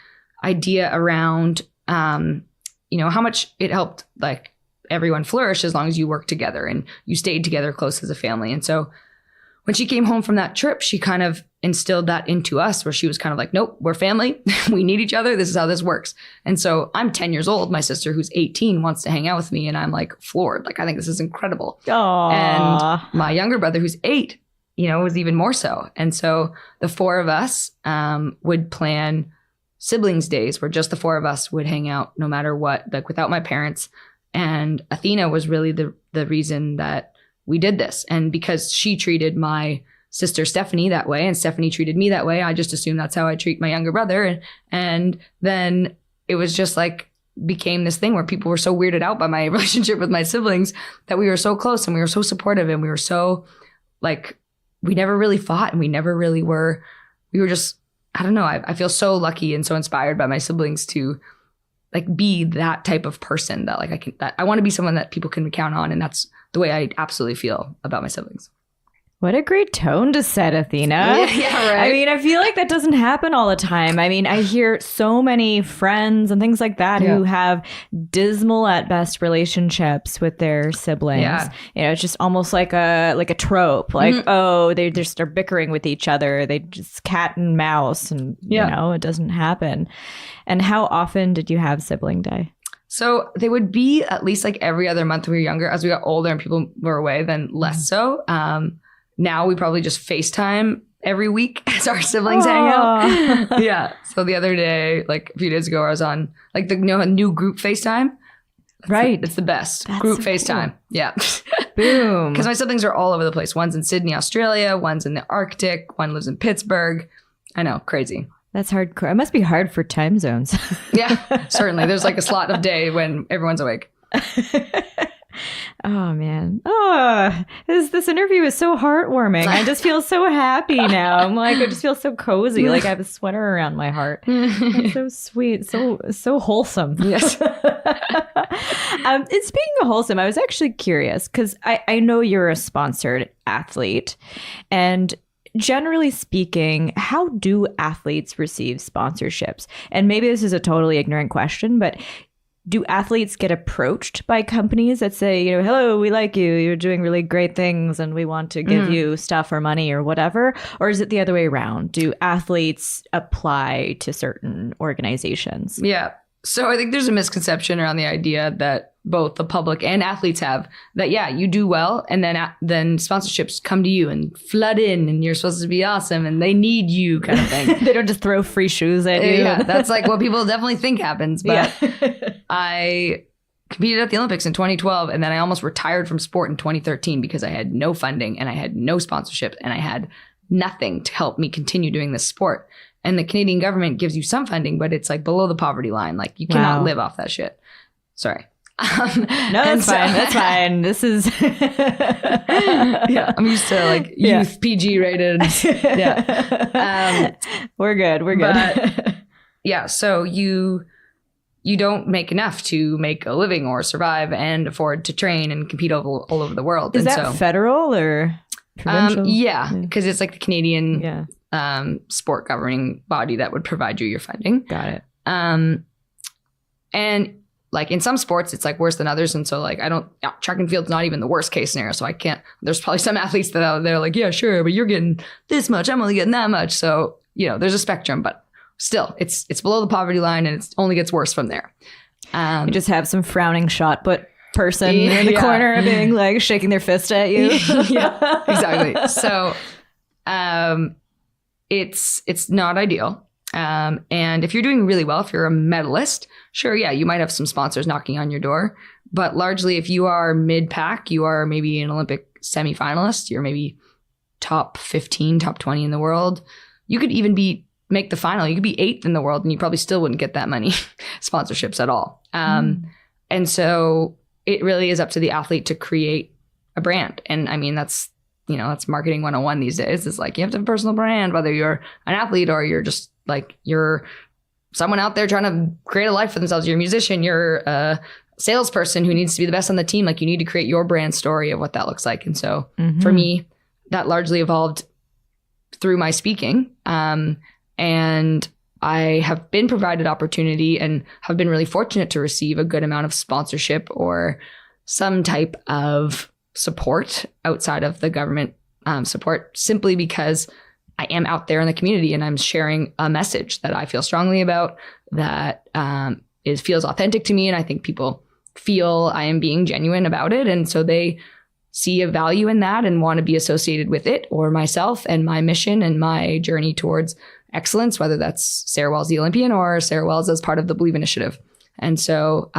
idea around how much it helped everyone flourish as long as you worked together and you stayed together close as a family. And so when she came home from that trip, she kind of instilled that into us where she was kind of like, nope, we're family. We need each other. This is how this works. And so I'm 10 years old. My sister, who's 18, wants to hang out with me. And I'm like floored. Like, I think this is incredible. Aww. And my younger brother, who's 8, was even more so. And so the 4 of us would plan siblings days where just the 4 of us would hang out no matter what, like without my parents. And Athena was really the reason that we did this. And because she treated my sister Stephanie that way and Stephanie treated me that way, I just assumed that's how I treat my younger brother. And then it was just like became this thing where people were so weirded out by my relationship with my siblings that we were so close and we were so supportive and we were so like, we never really fought and we never really were, we were just, I don't know. I feel so lucky and so inspired by my siblings to like be that type of person that like I want to be someone that people can count on. And that's the way I absolutely feel about my siblings. What a great tone to set, Athena. Yeah, right. I mean, I feel like that doesn't happen all the time. I mean, I hear so many friends and things like that who have dismal at best relationships with their siblings. Yeah. It's just almost like a trope. Like, oh, they just are bickering with each other. They just cat and mouse and, it doesn't happen. And how often did you have sibling day? So they would be at least like every other month when we were younger. As we got older and people were away, then less so. Now we probably just FaceTime every week as our siblings hang out. Yeah. So the other day, like a few days ago, I was on like the new group FaceTime. Right. It's the best. That's group so FaceTime. Cool. Yeah. Boom. Because my siblings are all over the place. One's in Sydney, Australia. One's in the Arctic. One lives in Pittsburgh. I know. Crazy. That's hardcore. It must be hard for time zones. Yeah, certainly. There's like a slot of day when everyone's awake. Oh, man. Oh, this interview is so heartwarming. I just feel so happy now. I'm like, I just feel so cozy. Like I have a sweater around my heart. It's so sweet. So wholesome. Yes. And speaking of wholesome, I was actually curious because I know you're a sponsored athlete. And generally speaking, how do athletes receive sponsorships? And maybe this is a totally ignorant question, but do athletes get approached by companies that say, hello, we like you, you're doing really great things and we want to give you stuff or money or whatever? Or is it the other way around? Do athletes apply to certain organizations? Yeah. So I think there's a misconception around the idea that both the public and athletes have that, you do well. And then sponsorships come to you and flood in and you're supposed to be awesome and they need you kind of thing. They don't just throw free shoes at you. Yeah, that's like what people definitely think happens. But I competed at the Olympics in 2012 and then I almost retired from sport in 2013 because I had no funding and I had no sponsorship and I had nothing to help me continue doing this sport. And the Canadian government gives you some funding, but it's like below the poverty line. Like you cannot live off that shit. Sorry. No, that's fine. That's fine. This is I'm used to like youth PG rated. Yeah. We're good. But, so you don't make enough to make a living or survive and afford to train and compete all over the world. Is that federal or provincial? Yeah, because it's like the Canadian sport governing body that would provide you your funding. Got it. And like in some sports, it's like worse than others. And so like, track and field's not even the worst case scenario. So I can't, there's probably some athletes that they're like, yeah, sure, but you're getting this much. I'm only getting that much. So, there's a spectrum, but still it's below the poverty line and it only gets worse from there. You just have some frowning shot put person in the corner being like shaking their fist at you. Yeah, exactly. So, it's not ideal. And if you're doing really well, if you're a medalist, sure, you might have some sponsors knocking on your door. But largely, if you are mid-pack, you are maybe an Olympic semifinalist, you're maybe top 15, top 20 in the world. You could even make the final. You could be 8th in the world and you probably still wouldn't get that many sponsorships at all. And so it really is up to the athlete to create a brand. And I mean, that's marketing 101 these days. It's like you have to have a personal brand, whether you're an athlete or you're just like you're someone out there trying to create a life for themselves. You're a musician, you're a salesperson who needs to be the best on the team. Like you need to create your brand story of what that looks like. And so for me, that largely evolved through my speaking. And I have been provided opportunity and have been really fortunate to receive a good amount of sponsorship or some type of support outside of the government support simply because I am out there in the community and I'm sharing a message that I feel strongly about, that feels authentic to me. And I think people feel I am being genuine about it. And so they see a value in that and want to be associated with it or myself and my mission and my journey towards excellence, whether that's Sarah Wells, the Olympian, or Sarah Wells as part of the Believe Initiative. And so,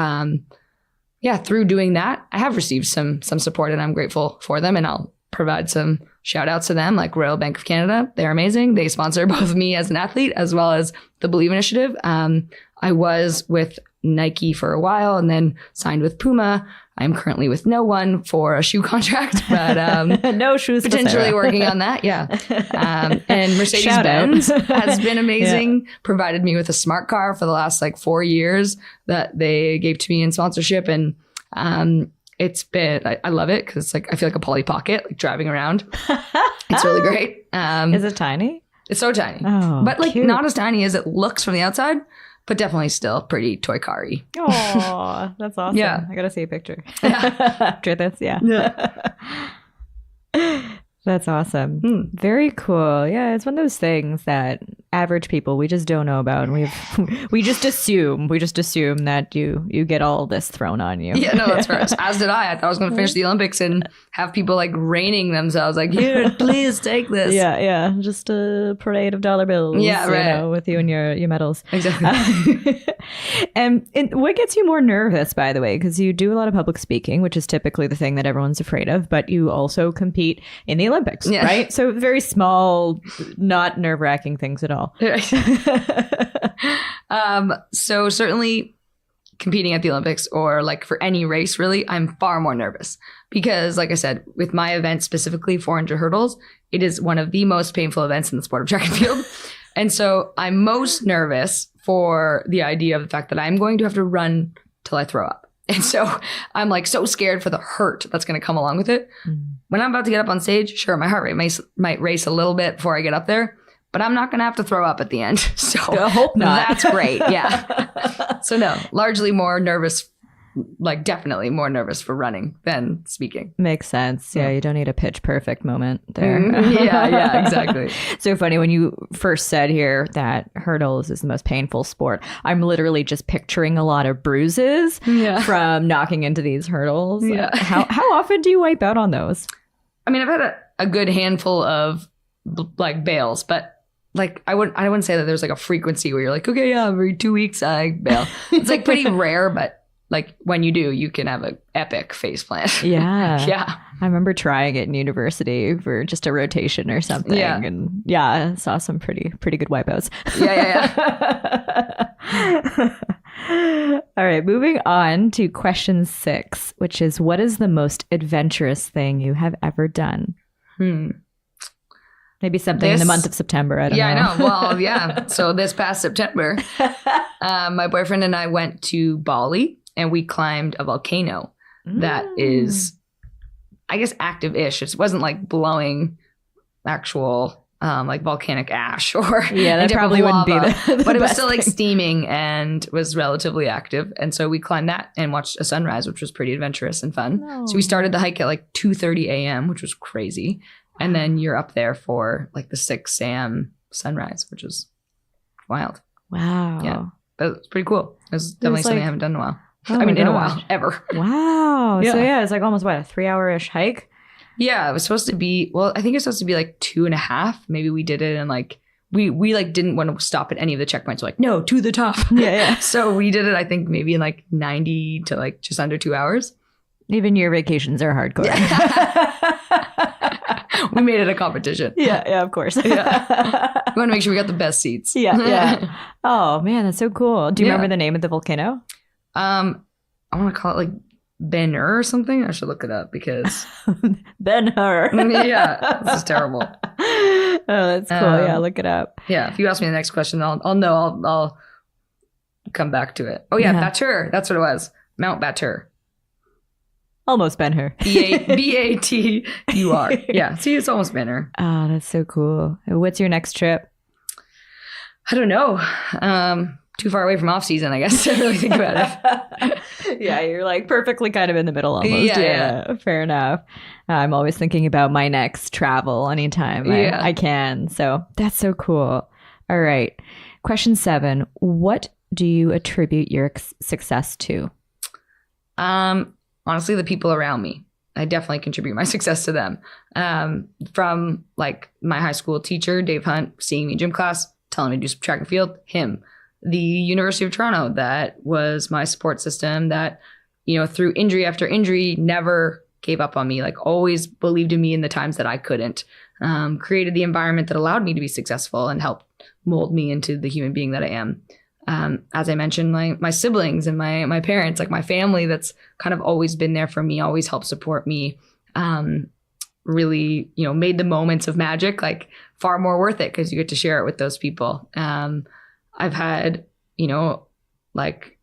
through doing that, I have received some support and I'm grateful for them. And I'll provide some shout outs to them, like Royal Bank of Canada. They're amazing. They sponsor both me as an athlete as well as the Believe Initiative. I was with Nike for a while and then signed with Puma. I'm currently with no one for a shoe contract, but no shoes. Potentially working on that. Yeah. And Mercedes-Benz has been amazing. Yeah. Provided me with a smart car for the last 4 years that they gave to me in sponsorship. And it's been, I love it because I feel like a Polly Pocket, driving around. It's really great. Is it tiny? It's so tiny. Oh, but cute. Not as tiny as it looks from the outside. But definitely still pretty toy car-y. Oh, that's awesome. Yeah. I got to see a picture after this. Yeah. That's awesome. Very cool. Yeah, it's one of those things that average people, we just don't know about. And we just assume that you get all this thrown on you. Yeah, no, that's fair. As did I. I thought I was going to finish the Olympics and have people raining themselves here, please take this. Yeah. Just a parade of dollar bills. Yeah, right. With you and your medals. Exactly. And what gets you more nervous, by the way? Because you do a lot of public speaking, which is typically the thing that everyone's afraid of, but you also compete in the Olympics, right? So very small, not nerve-wracking things at all. So certainly competing at the Olympics or for any race, really, I'm far more nervous because, like I said, with my event, specifically 400 hurdles, it is one of the most painful events in the sport of track and field. And so I'm most nervous for the idea of the fact that I'm going to have to run till I throw up. And so I'm so scared for the hurt that's going to come along with it. When I'm about to get up on stage, sure, my heart rate might race a little bit before I get up there, but I'm not going to have to throw up at the end. So I hope not. That's great. Yeah. So no, largely more nervous, definitely more nervous for running than speaking. Makes sense. Yeah. You don't need a pitch perfect moment there. Yeah, exactly. So funny when you first said here that hurdles is the most painful sport. I'm literally just picturing a lot of bruises from knocking into these hurdles. Yeah. How often do you wipe out on those? I mean, I've had a good handful of bails, but I wouldn't say that there's a frequency where you're okay, yeah, every 2 weeks I bail. It's pretty rare, but when you do, you can have an epic face plant. Yeah. Yeah. I remember trying it in university for just a rotation or something. Yeah. And I saw some pretty good wipeouts. Yeah. All right. Moving on to question 6, which is, what is the most adventurous thing you have ever done? Maybe something in the month of September. I don't know. Yeah, I know. Well, yeah. So this past September, my boyfriend and I went to Bali and we climbed a volcano that is, I guess, active-ish. It wasn't blowing actual volcanic ash or that probably wouldn't be the but it was best still thing. Steaming and was relatively active. And so we climbed that and watched a sunrise, which was pretty adventurous and fun. No. So we started the hike at 2:30 a.m., which was crazy. And then you're up there for the 6 a.m. sunrise, which is wild. Wow. Yeah. But it's pretty cool. It's definitely something I haven't done in a while. Oh in a while, ever. Wow. Yeah. So it's almost a 3-hour-ish hike? Yeah, it was supposed to be, I think it's supposed to be 2.5. Maybe we did it and we didn't want to stop at any of the checkpoints. We're no, to the top. Yeah. So we did it, I think maybe in 90 to just under 2 hours. Even your vacations are hardcore. Yeah. We made it a competition. Yeah, of course. Yeah. We want to make sure we got the best seats. Yeah. Oh, man, that's so cool. Do you remember the name of the volcano? I want to call it Ben-Hur or something. I should look it up because Ben-Hur. Yeah, this is terrible. Oh, that's cool. Yeah, look it up. Yeah, if you ask me the next question, I'll know. I'll come back to it. Oh yeah, Batur. That's what it was. Mount Batur. Almost Ben-Hur. B-A-T-U-R. Yeah, see, it's almost Ben-Hur. Oh, that's so cool. What's your next trip? I don't know. Too far away from off season, I guess, to really think about it. Yeah, you're like perfectly kind of in the middle almost. Yeah. Fair enough. I'm always thinking about my next travel anytime I can. So that's so cool. All right. Question 7. What do you attribute your success to? Honestly, the people around me. I definitely contribute my success to them. From like my high school teacher, Dave Hunt, seeing me in gym class, telling me to do some track and field, him. The University of Toronto, that was my support system that, through injury after injury, never gave up on me, like always believed in me in the times that I couldn't. Created the environment that allowed me to be successful and helped mold me into the human being that I am. As I mentioned, my siblings and my parents, like my family that's kind of always been there for me, always helped support me, really, made the moments of magic like far more worth it because you get to share it with those people. I've had, like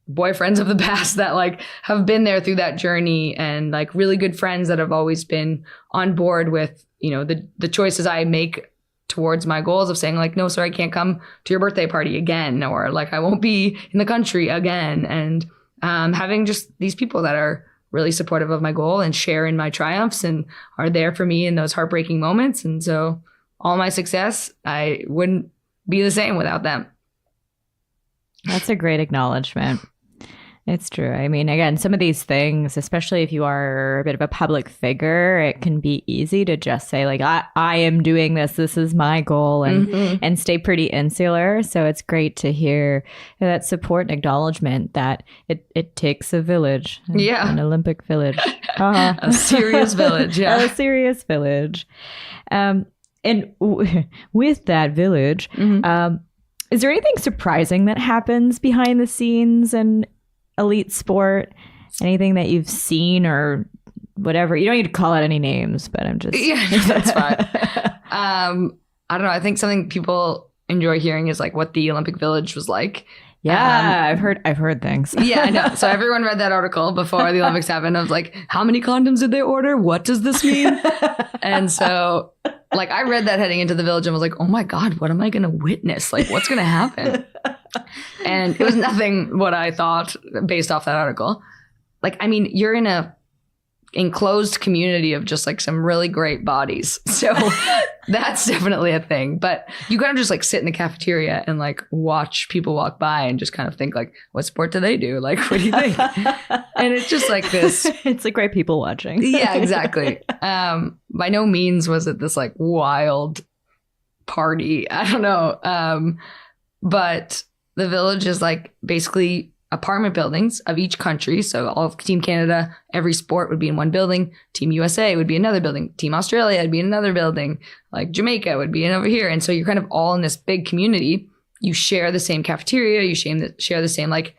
boyfriends of the past that like have been there through that journey, and like really good friends that have always been on board with, the choices I make towards my goals of saying like, no, sir, I can't come to your birthday party again, or like I won't be in the country again. And having just these people that are really supportive of my goal and share in my triumphs and are there for me in those heartbreaking moments. And so all my success, I wouldn't be the same without them. That's a great acknowledgement. It's true. I mean, again, some of these things, especially if you are a bit of a public figure, it can be easy to just say like, I am doing this. This is my goal, and stay pretty insular. So it's great to hear that support and acknowledgement that it takes a village. An Olympic village. A serious village. Yeah. A serious village. With that village, is there anything surprising that happens behind the scenes in elite sport? Anything that you've seen or whatever? You don't need to call out any names, but I'm just... Yeah, that's fine. I don't know. I think something people enjoy hearing is like what the Olympic Village was like. Yeah, I've heard things. Yeah, I know. So everyone read that article before the Olympics happened. I was like, how many condoms did they order? What does this mean? And so like I read that heading into the village and was like, oh my God, what am I going to witness? Like what's going to happen? And it was nothing what I thought based off that article. Like, I mean, you're in a enclosed community of just like some really great bodies. So that's definitely a thing. But you kind of just like sit in the cafeteria and like watch people walk by and just kind of think like, what sport do they do? Like, what do you think? And it's just like this. It's like great people watching. Yeah, exactly. By no means was it this like wild party. I don't know. But the village is like basically apartment buildings of each country. So all of Team Canada, every sport would be in one building. Team USA would be another building. Team Australia would be in another building. Like Jamaica would be in over here. And so you're kind of all in this big community. You share the same cafeteria. You share the same like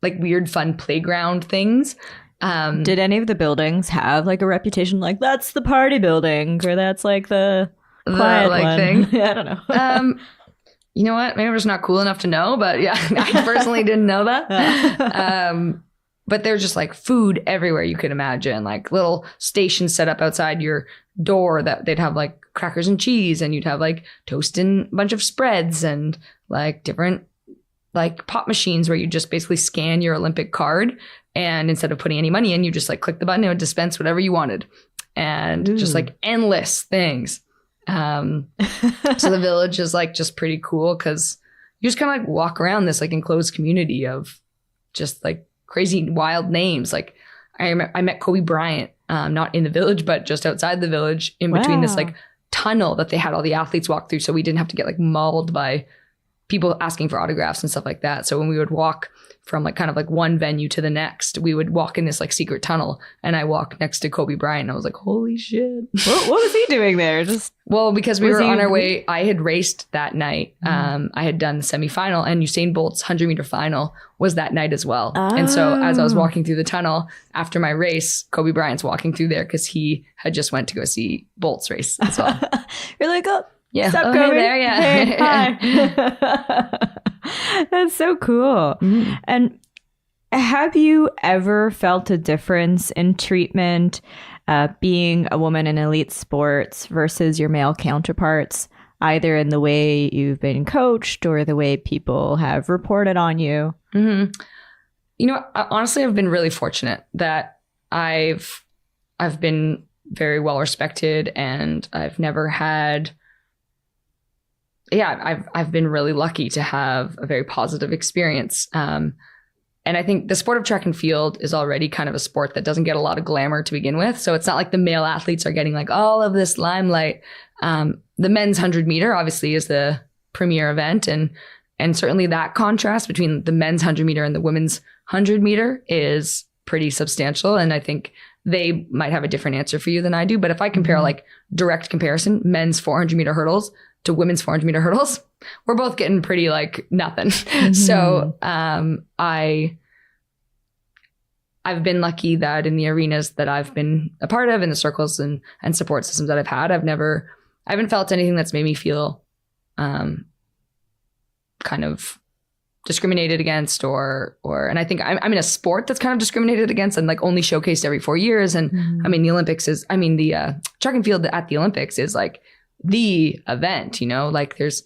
weird fun playground things. Did any of the buildings have like a reputation like that's the party building or that's like the quiet one thing? I don't know. You know what? Maybe I'm just not cool enough to know, but yeah, I personally didn't know that. But there's just like food everywhere you could imagine, like little stations set up outside your door that they'd have like crackers and cheese, and you'd have like toast and a bunch of spreads and like different like pop machines where you just basically scan your Olympic card. And instead of putting any money in, you just like click the button and it would dispense whatever you wanted. And just like endless things. So the village is like just pretty cool because you just kind of like walk around this like enclosed community of just like crazy wild names. Like I met Kobe Bryant, not in the village, but just outside the village in between this like tunnel that they had all the athletes walk through. So we didn't have to get like mauled by people asking for autographs and stuff like that. So when we would walk from like kind of like one venue to the next, we would walk in this like secret tunnel, and I walked next to Kobe Bryant and I was like, holy shit. What was he doing there? Well, because we were on our way, I had raced that night. I had done the semifinal, and Usain Bolt's 100-meter final was that night as well. And so as I was walking through the tunnel after my race, Kobe Bryant's walking through there because he had just went to go see Bolt's race as well. You're like, oh, yeah. Sup, Kobe? Hey there, yeah. Hey, hi. That's so cool. And have you ever felt a difference in treatment being a woman in elite sports versus your male counterparts, either in the way you've been coached or the way people have reported on you? Honestly, I've been really fortunate that I've been very well respected, and I've never had. Yeah, I've been really lucky to have a very positive experience. And I think the sport of track and field is already kind of a sport that doesn't get a lot of glamour to begin with. So it's not like the male athletes are getting like all of this limelight. The men's 100 meter obviously is the premier event. And certainly that contrast between the men's 100 meter and the women's 100 meter is pretty substantial. And I think they might have a different answer for you than I do. But if I compare like direct comparison, men's 400 meter hurdles to women's 400 meter hurdles, we're both getting pretty like nothing. So I've been lucky that in the arenas that I've been a part of, in the circles and support systems that I've had, I haven't felt anything that's made me feel kind of discriminated against and I think I'm in a sport that's kind of discriminated against and like only showcased every 4 years. And the track and field at the Olympics is like the event, like there's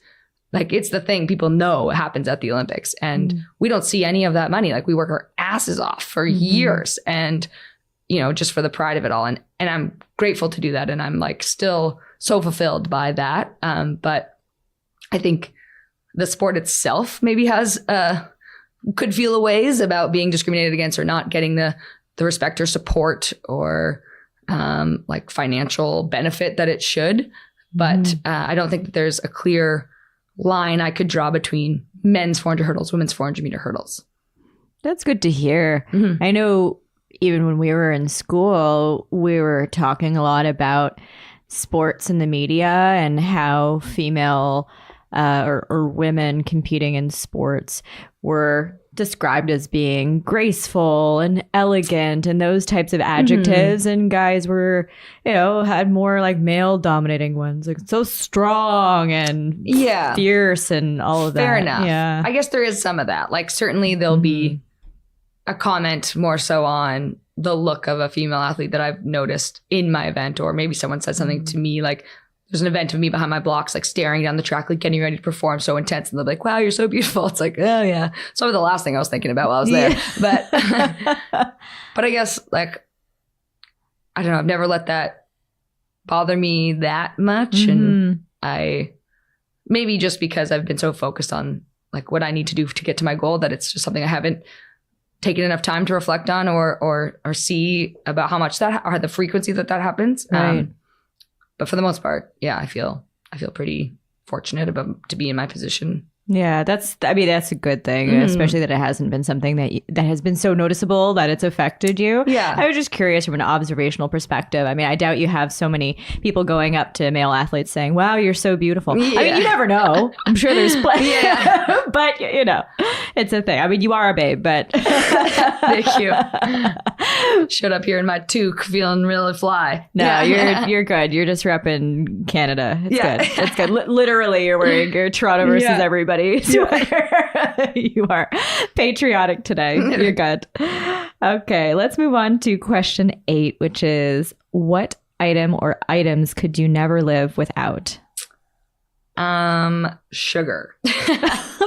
like, it's the thing people know happens at the Olympics, and we don't see any of that money. Like we work our asses off for years and, just for the pride of it all. And I'm grateful to do that. And I'm like still so fulfilled by that. But I think the sport itself maybe could feel a ways about being discriminated against or not getting the respect or support or like financial benefit that it should. But I don't think that there's a clear line I could draw between men's 400 hurdles, women's 400 meter hurdles. That's good to hear. I know even when we were in school, we were talking a lot about sports in the media and how female or women competing in sports were described as being graceful and elegant and those types of adjectives. And guys were, had more like male dominating ones, like so strong and fierce and all of that. Fair enough. Yeah. I guess there is some of that. Like certainly there'll be a comment more so on the look of a female athlete that I've noticed in my event, or maybe someone said something to me like, there's an event of me behind my blocks, like staring down the track, like getting ready to perform, so intense. And they're like, wow, you're so beautiful. It's like, oh yeah. So the last thing I was thinking about while I was there. But I guess like, I don't know, I've never let that bother me that much. And maybe just because I've been so focused on like what I need to do to get to my goal, that it's just something I haven't taken enough time to reflect on or see about how much that, or the frequency that happens. Right. But for the most part, yeah, I feel pretty fortunate to be in my position. Yeah, that's a good thing, especially that it hasn't been something that has been so noticeable that it's affected you. Yeah. I was just curious from an observational perspective. I mean, I doubt you have so many people going up to male athletes saying, wow, you're so beautiful. Yeah. I mean, you never know. I'm sure there's plenty. Yeah. But, it's a thing. I mean, you are a babe, but. Thank you. Showed up here in my toque feeling really fly. No, you're good. You're just repping Canada. It's good. It's good. Literally, you're wearing your Toronto versus everybody sweater. You are patriotic today. You're good. Okay, let's move on to question 8, which is, what item or items could you never live without? Sugar.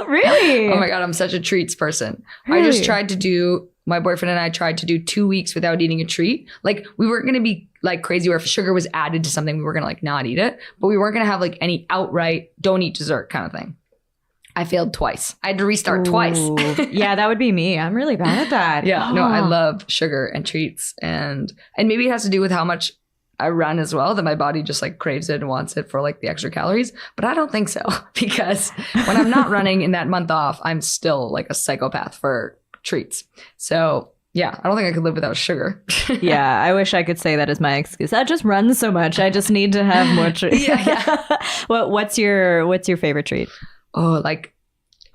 Really? Oh my God, I'm such a treats person. Really? My boyfriend and I tried to do 2 weeks without eating a treat. Like we weren't going to be like crazy where if sugar was added to something, we were going to like not eat it, but we weren't going to have like any outright don't eat dessert kind of thing. I failed twice. I had to restart twice. Yeah, that would be me. I'm really bad at that. Yeah, no, I love sugar and treats. And maybe it has to do with how much I run as well, that my body just like craves it and wants it for like the extra calories. But I don't think so, because when I'm not running in that month off, I'm still like a psychopath for treats. So yeah, I don't think I could live without sugar. Yeah, I wish I could say that as my excuse. I just run so much. I just need to have more treats. Yeah. What's your favorite treat? Oh, like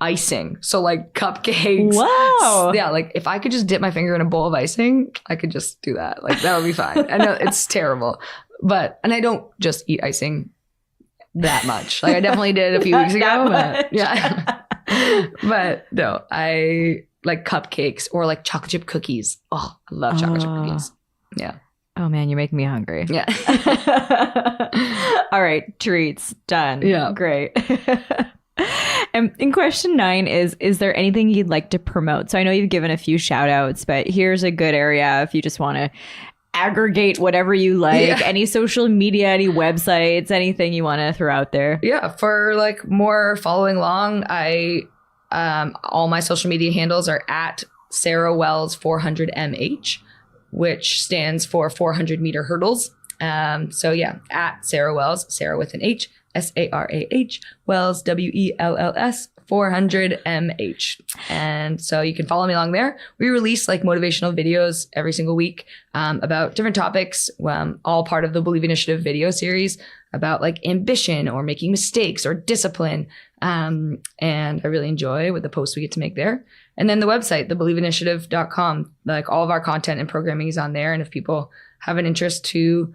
icing. So like cupcakes. Wow. Yeah, like if I could just dip my finger in a bowl of icing, I could just do that. Like that would be fine. I know it's terrible, and I don't just eat icing that much. Like I definitely did a few weeks ago. But, yeah. But no, I like cupcakes or like chocolate chip cookies. Oh, I love chocolate chip cookies. Yeah. Oh man, you're making me hungry. Yeah. All right, treats done. Yeah. Great. And question 9 is there anything you'd like to promote? So I know you've given a few shout outs, but here's a good area if you just want to aggregate whatever you like, any social media, any websites, anything you want to throw out there. Yeah, for like more following along, I all my social media handles are at Sarah Wells 400mh, which stands for 400 meter hurdles. So yeah, at Sarah Wells, Sarah with an H, SARAH, Wells, WELLS, 400mh. And so you can follow me along there. We release like motivational videos every single week about different topics, all part of the Believe Initiative video series about like ambition or making mistakes or discipline. And I really enjoy what the posts we get to make there. And then the website, thebelieveinitiative.com, like all of our content and programming is on there. And if people have an interest to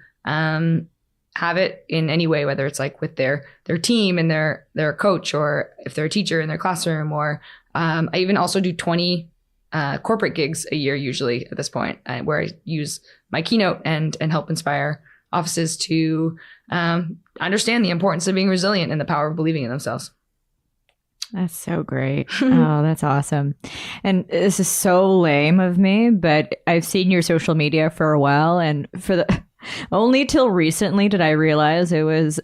have it in any way, whether it's like with their team and their coach, or if they're a teacher in their classroom, or I even also do 20 corporate gigs a year usually at this point, where I use my keynote and help inspire offices to understand the importance of being resilient and the power of believing in themselves. That's so great. Oh, that's awesome. And this is so lame of me, but I've seen your social media for a while, and only till recently did I realize it was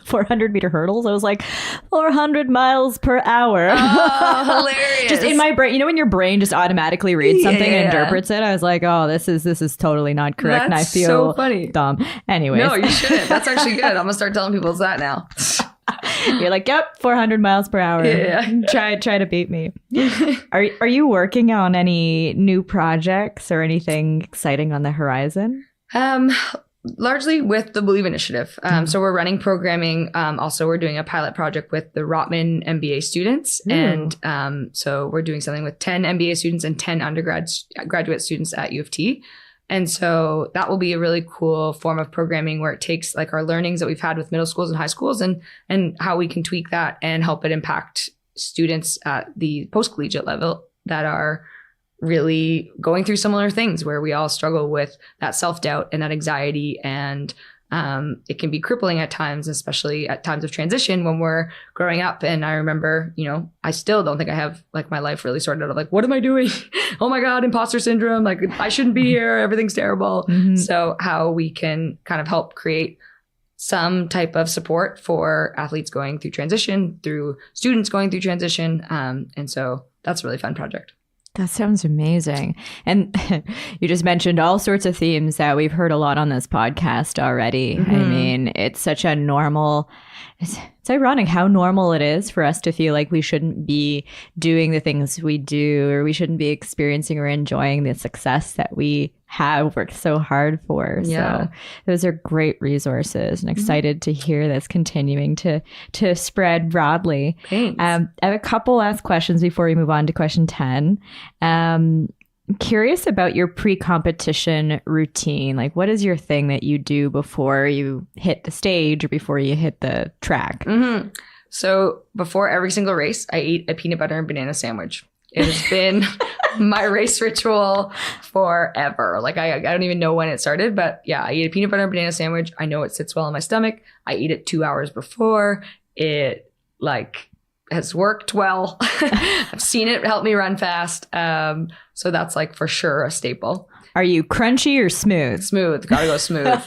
400 meter hurdles. I was like, 400 miles per hour. Oh, hilarious. Just in my brain, you know, when your brain just automatically reads something and interprets it, I was like, oh, this is totally not correct. That's and I feel so funny. dumb. Anyways. No, you shouldn't. That's actually good. I'm going to start telling people it's that now. You're like, yep, 400 miles per hour. Yeah. Try to beat me. Are you working on any new projects or anything exciting on the horizon? Largely with the Believe Initiative. So we're running programming. Also, we're doing a pilot project with the Rotman MBA students. Ooh. And so we're doing something with 10 MBA students and 10 graduate students at U of T. And so that will be a really cool form of programming where it takes like our learnings that we've had with middle schools and high schools and how we can tweak that and help it impact students at the post-collegiate level that are really going through similar things, where we all struggle with that self-doubt and that anxiety, and it can be crippling at times, especially at times of transition when we're growing up. And I remember, I still don't think I have like my life really sorted out of like, what am I doing? Oh my God, imposter syndrome. Like I shouldn't be here. Everything's terrible. Mm-hmm. So how we can kind of help create some type of support for athletes going through transition, through students going through transition. And so that's a really fun project. That sounds amazing. And you just mentioned all sorts of themes that we've heard a lot on this podcast already. Mm-hmm. I mean, it's such a normal, it's ironic how normal it is for us to feel like we shouldn't be doing the things we do, or we shouldn't be experiencing or enjoying the success that we have worked so hard for. Yeah. So those are great resources, and excited to hear that's continuing to spread broadly. Thanks. I have a couple last questions before we move on to question 10. I'm curious about your pre-competition routine. Like, what is your thing that you do before you hit the stage or before you hit the track? Mm-hmm. So before every single race, I eat a peanut butter and banana sandwich. It has been my race ritual forever. Like I don't even know when it started, but yeah, I eat a peanut butter and banana sandwich. I know it sits well in my stomach. I eat it 2 hours before. It has worked well. I've seen it help me run fast. So that's like for sure a staple. Are you crunchy or smooth? Smooth. Gotta go smooth.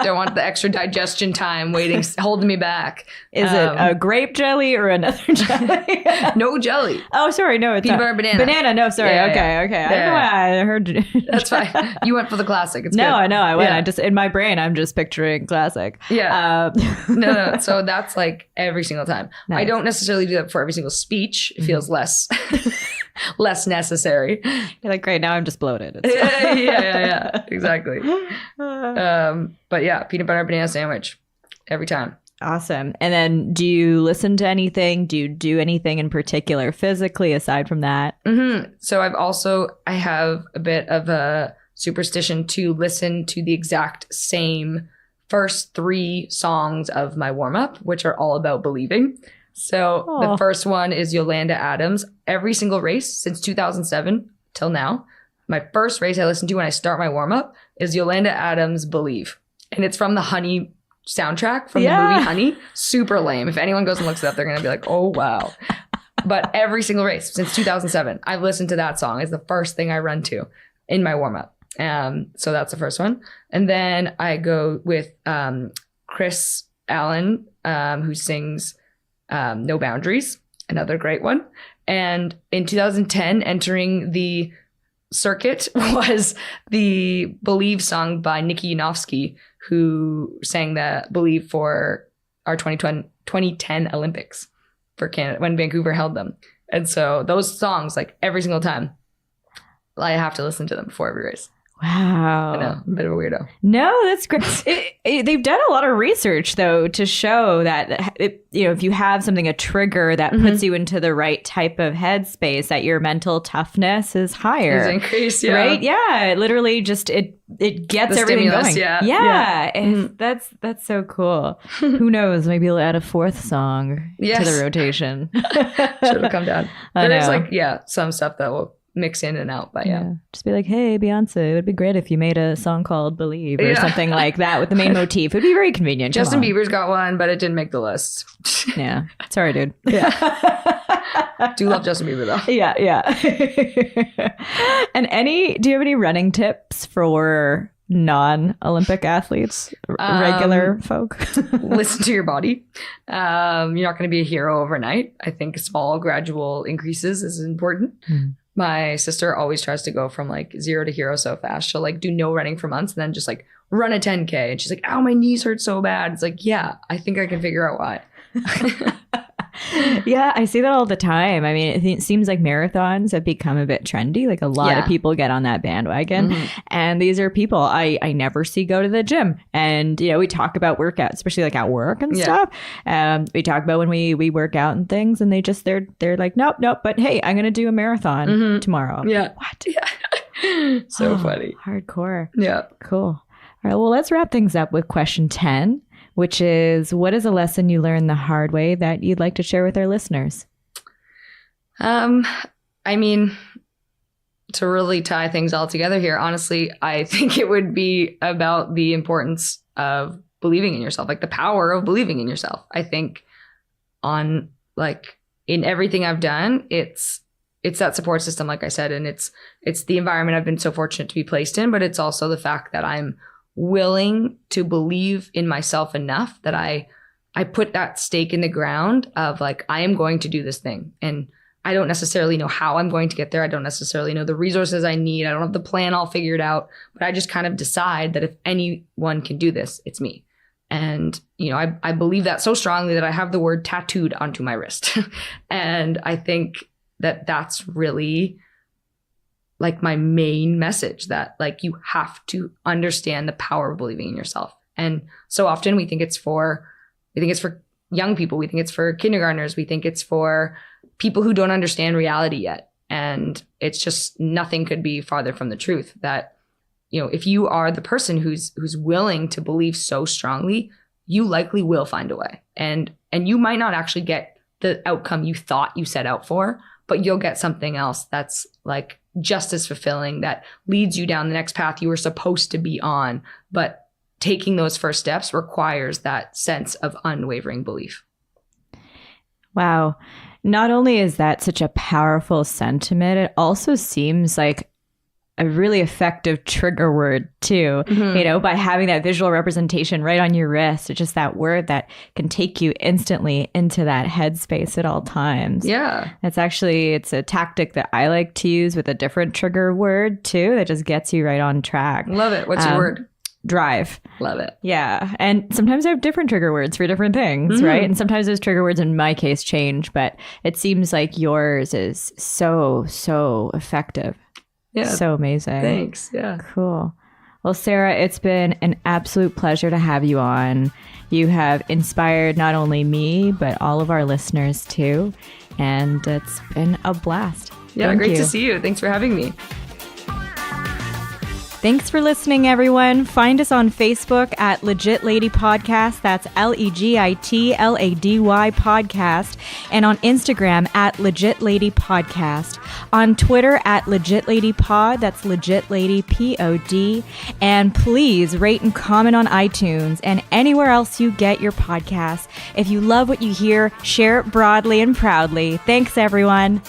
Don't want the extra digestion time waiting, holding me back. Is it a grape jelly or another jelly? No jelly. Oh, sorry. No, it's peanut butter banana. Banana. No, sorry. Yeah, okay. Yeah. I don't know why I heard. That's fine. You went for the classic. It's no, good. I know. I went. Yeah. I just in my brain, I'm just picturing classic. Yeah. No. So that's like every single time. Nice. I don't necessarily do that for every single speech. It feels less necessary. You're like, great, now I'm just bloated. Yeah, exactly. But yeah, peanut butter banana sandwich every time. Awesome. And then do you listen to anything? Do you do anything in particular physically aside from that? Mm-hmm. So I have a bit of a superstition to listen to the exact same first 3 songs of my warm-up, which are all about believing. So The first one is Yolanda Adams. Every single race since 2007 till now, my first race I listen to when I start my warm-up is Yolanda Adams' Believe. And it's from the Honey soundtrack from the movie Honey. Super lame. If anyone goes and looks it up, they're going to be like, oh, wow. But every single race since 2007, I've listened to that song. It's the first thing I run to in my warm-up. So that's the first one. And then I go with Chris Allen, who sings No Boundaries, another great one. And in 2010, entering the circuit was the Believe song by Nikki Yanofsky, who sang the Believe for our 2010 Olympics for Canada when Vancouver held them. And so those songs, like every single time, I have to listen to them before every race. Wow. I know, I'm a bit of a weirdo. No, that's great. They've done a lot of research, though, to show that, if you have something, a trigger that puts you into the right type of headspace, that your mental toughness is higher. It's increased, yeah. Right? Yeah. It literally just, it gets the everything stimulus, going. Yeah. That's so cool. Who knows? Maybe we'll add a fourth song to the rotation. Should have come down. There's some stuff that will mix in and out, but just be like, hey, Beyonce, it would be great if you made a song called Believe or something like that with the main motif. It would be very convenient. Justin Bieber's got one, but it didn't make the list. Yeah. Sorry, dude. Yeah. Do love Justin Bieber though. Yeah. And do you have any running tips for non-Olympic athletes, regular folk? Listen to your body. You're not going to be a hero overnight. I think small gradual increases is important. My sister always tries to go from like 0 to hero so fast. She'll like do no running for months and then just like run a 10K. And she's like, ow, my knees hurt so bad. It's like, yeah, I think I can figure out why. Yeah, I see that all the time. I mean, it seems like marathons have become a bit trendy. Like a lot of people get on that bandwagon. And these are people I never see go to the gym. And, we talk about workouts, especially like at work and stuff. We talk about when we work out and things, and they're like, nope. But hey, I'm going to do a marathon tomorrow. Yeah. What? Yeah. So funny. Hardcore. Yeah. Cool. All right. Well, let's wrap things up with question 10. Which is, what is a lesson you learned the hard way that you'd like to share with our listeners? I mean, to really tie things all together here, honestly, I think it would be about the importance of believing in yourself, like the power of believing in yourself. I think in everything I've done, it's that support system, like I said, and it's the environment I've been so fortunate to be placed in, but it's also the fact that I'm willing to believe in myself enough that I put that stake in the ground of like, I am going to do this thing. And I don't necessarily know how I'm going to get there. I don't necessarily know the resources I need. I don't have the plan all figured out, but I just kind of decide that if anyone can do this, it's me. And, I believe that so strongly that I have the word tattooed onto my wrist. And I think that that's really like my main message, that like you have to understand the power of believing in yourself. And so often we think it's for young people. We think it's for kindergartners. We think it's for people who don't understand reality yet. And it's just, nothing could be farther from the truth that, if you are the person who's willing to believe so strongly, you likely will find a way. And you might not actually get the outcome you thought you set out for, but you'll get something else that's like just as fulfilling, that leads you down the next path you were supposed to be on. But taking those first steps requires that sense of unwavering belief. Wow. Not only is that such a powerful sentiment, it also seems like a really effective trigger word too, by having that visual representation right on your wrist. It's just that word that can take you instantly into that headspace at all times. Yeah. It's a tactic that I like to use with a different trigger word too, that just gets you right on track. Love it. What's your word? Drive. Love it. Yeah. And sometimes I have different trigger words for different things, right? And sometimes those trigger words in my case change, but it seems like yours is so effective. Yeah. So amazing. Thanks. Yeah. Cool. Well, Sarah, it's been an absolute pleasure to have you on. You have inspired not only me, but all of our listeners too. And it's been a blast. Yeah, Thank great you. to see you. Thanks for having me. Thanks for listening, everyone. Find us on Facebook at Legit Lady Podcast. That's LEGITLADY Podcast. And on Instagram at Legit Lady Podcast. On Twitter at Legit Lady Pod. That's Legit Lady POD. And please rate and comment on iTunes and anywhere else you get your podcasts. If you love what you hear, share it broadly and proudly. Thanks, everyone.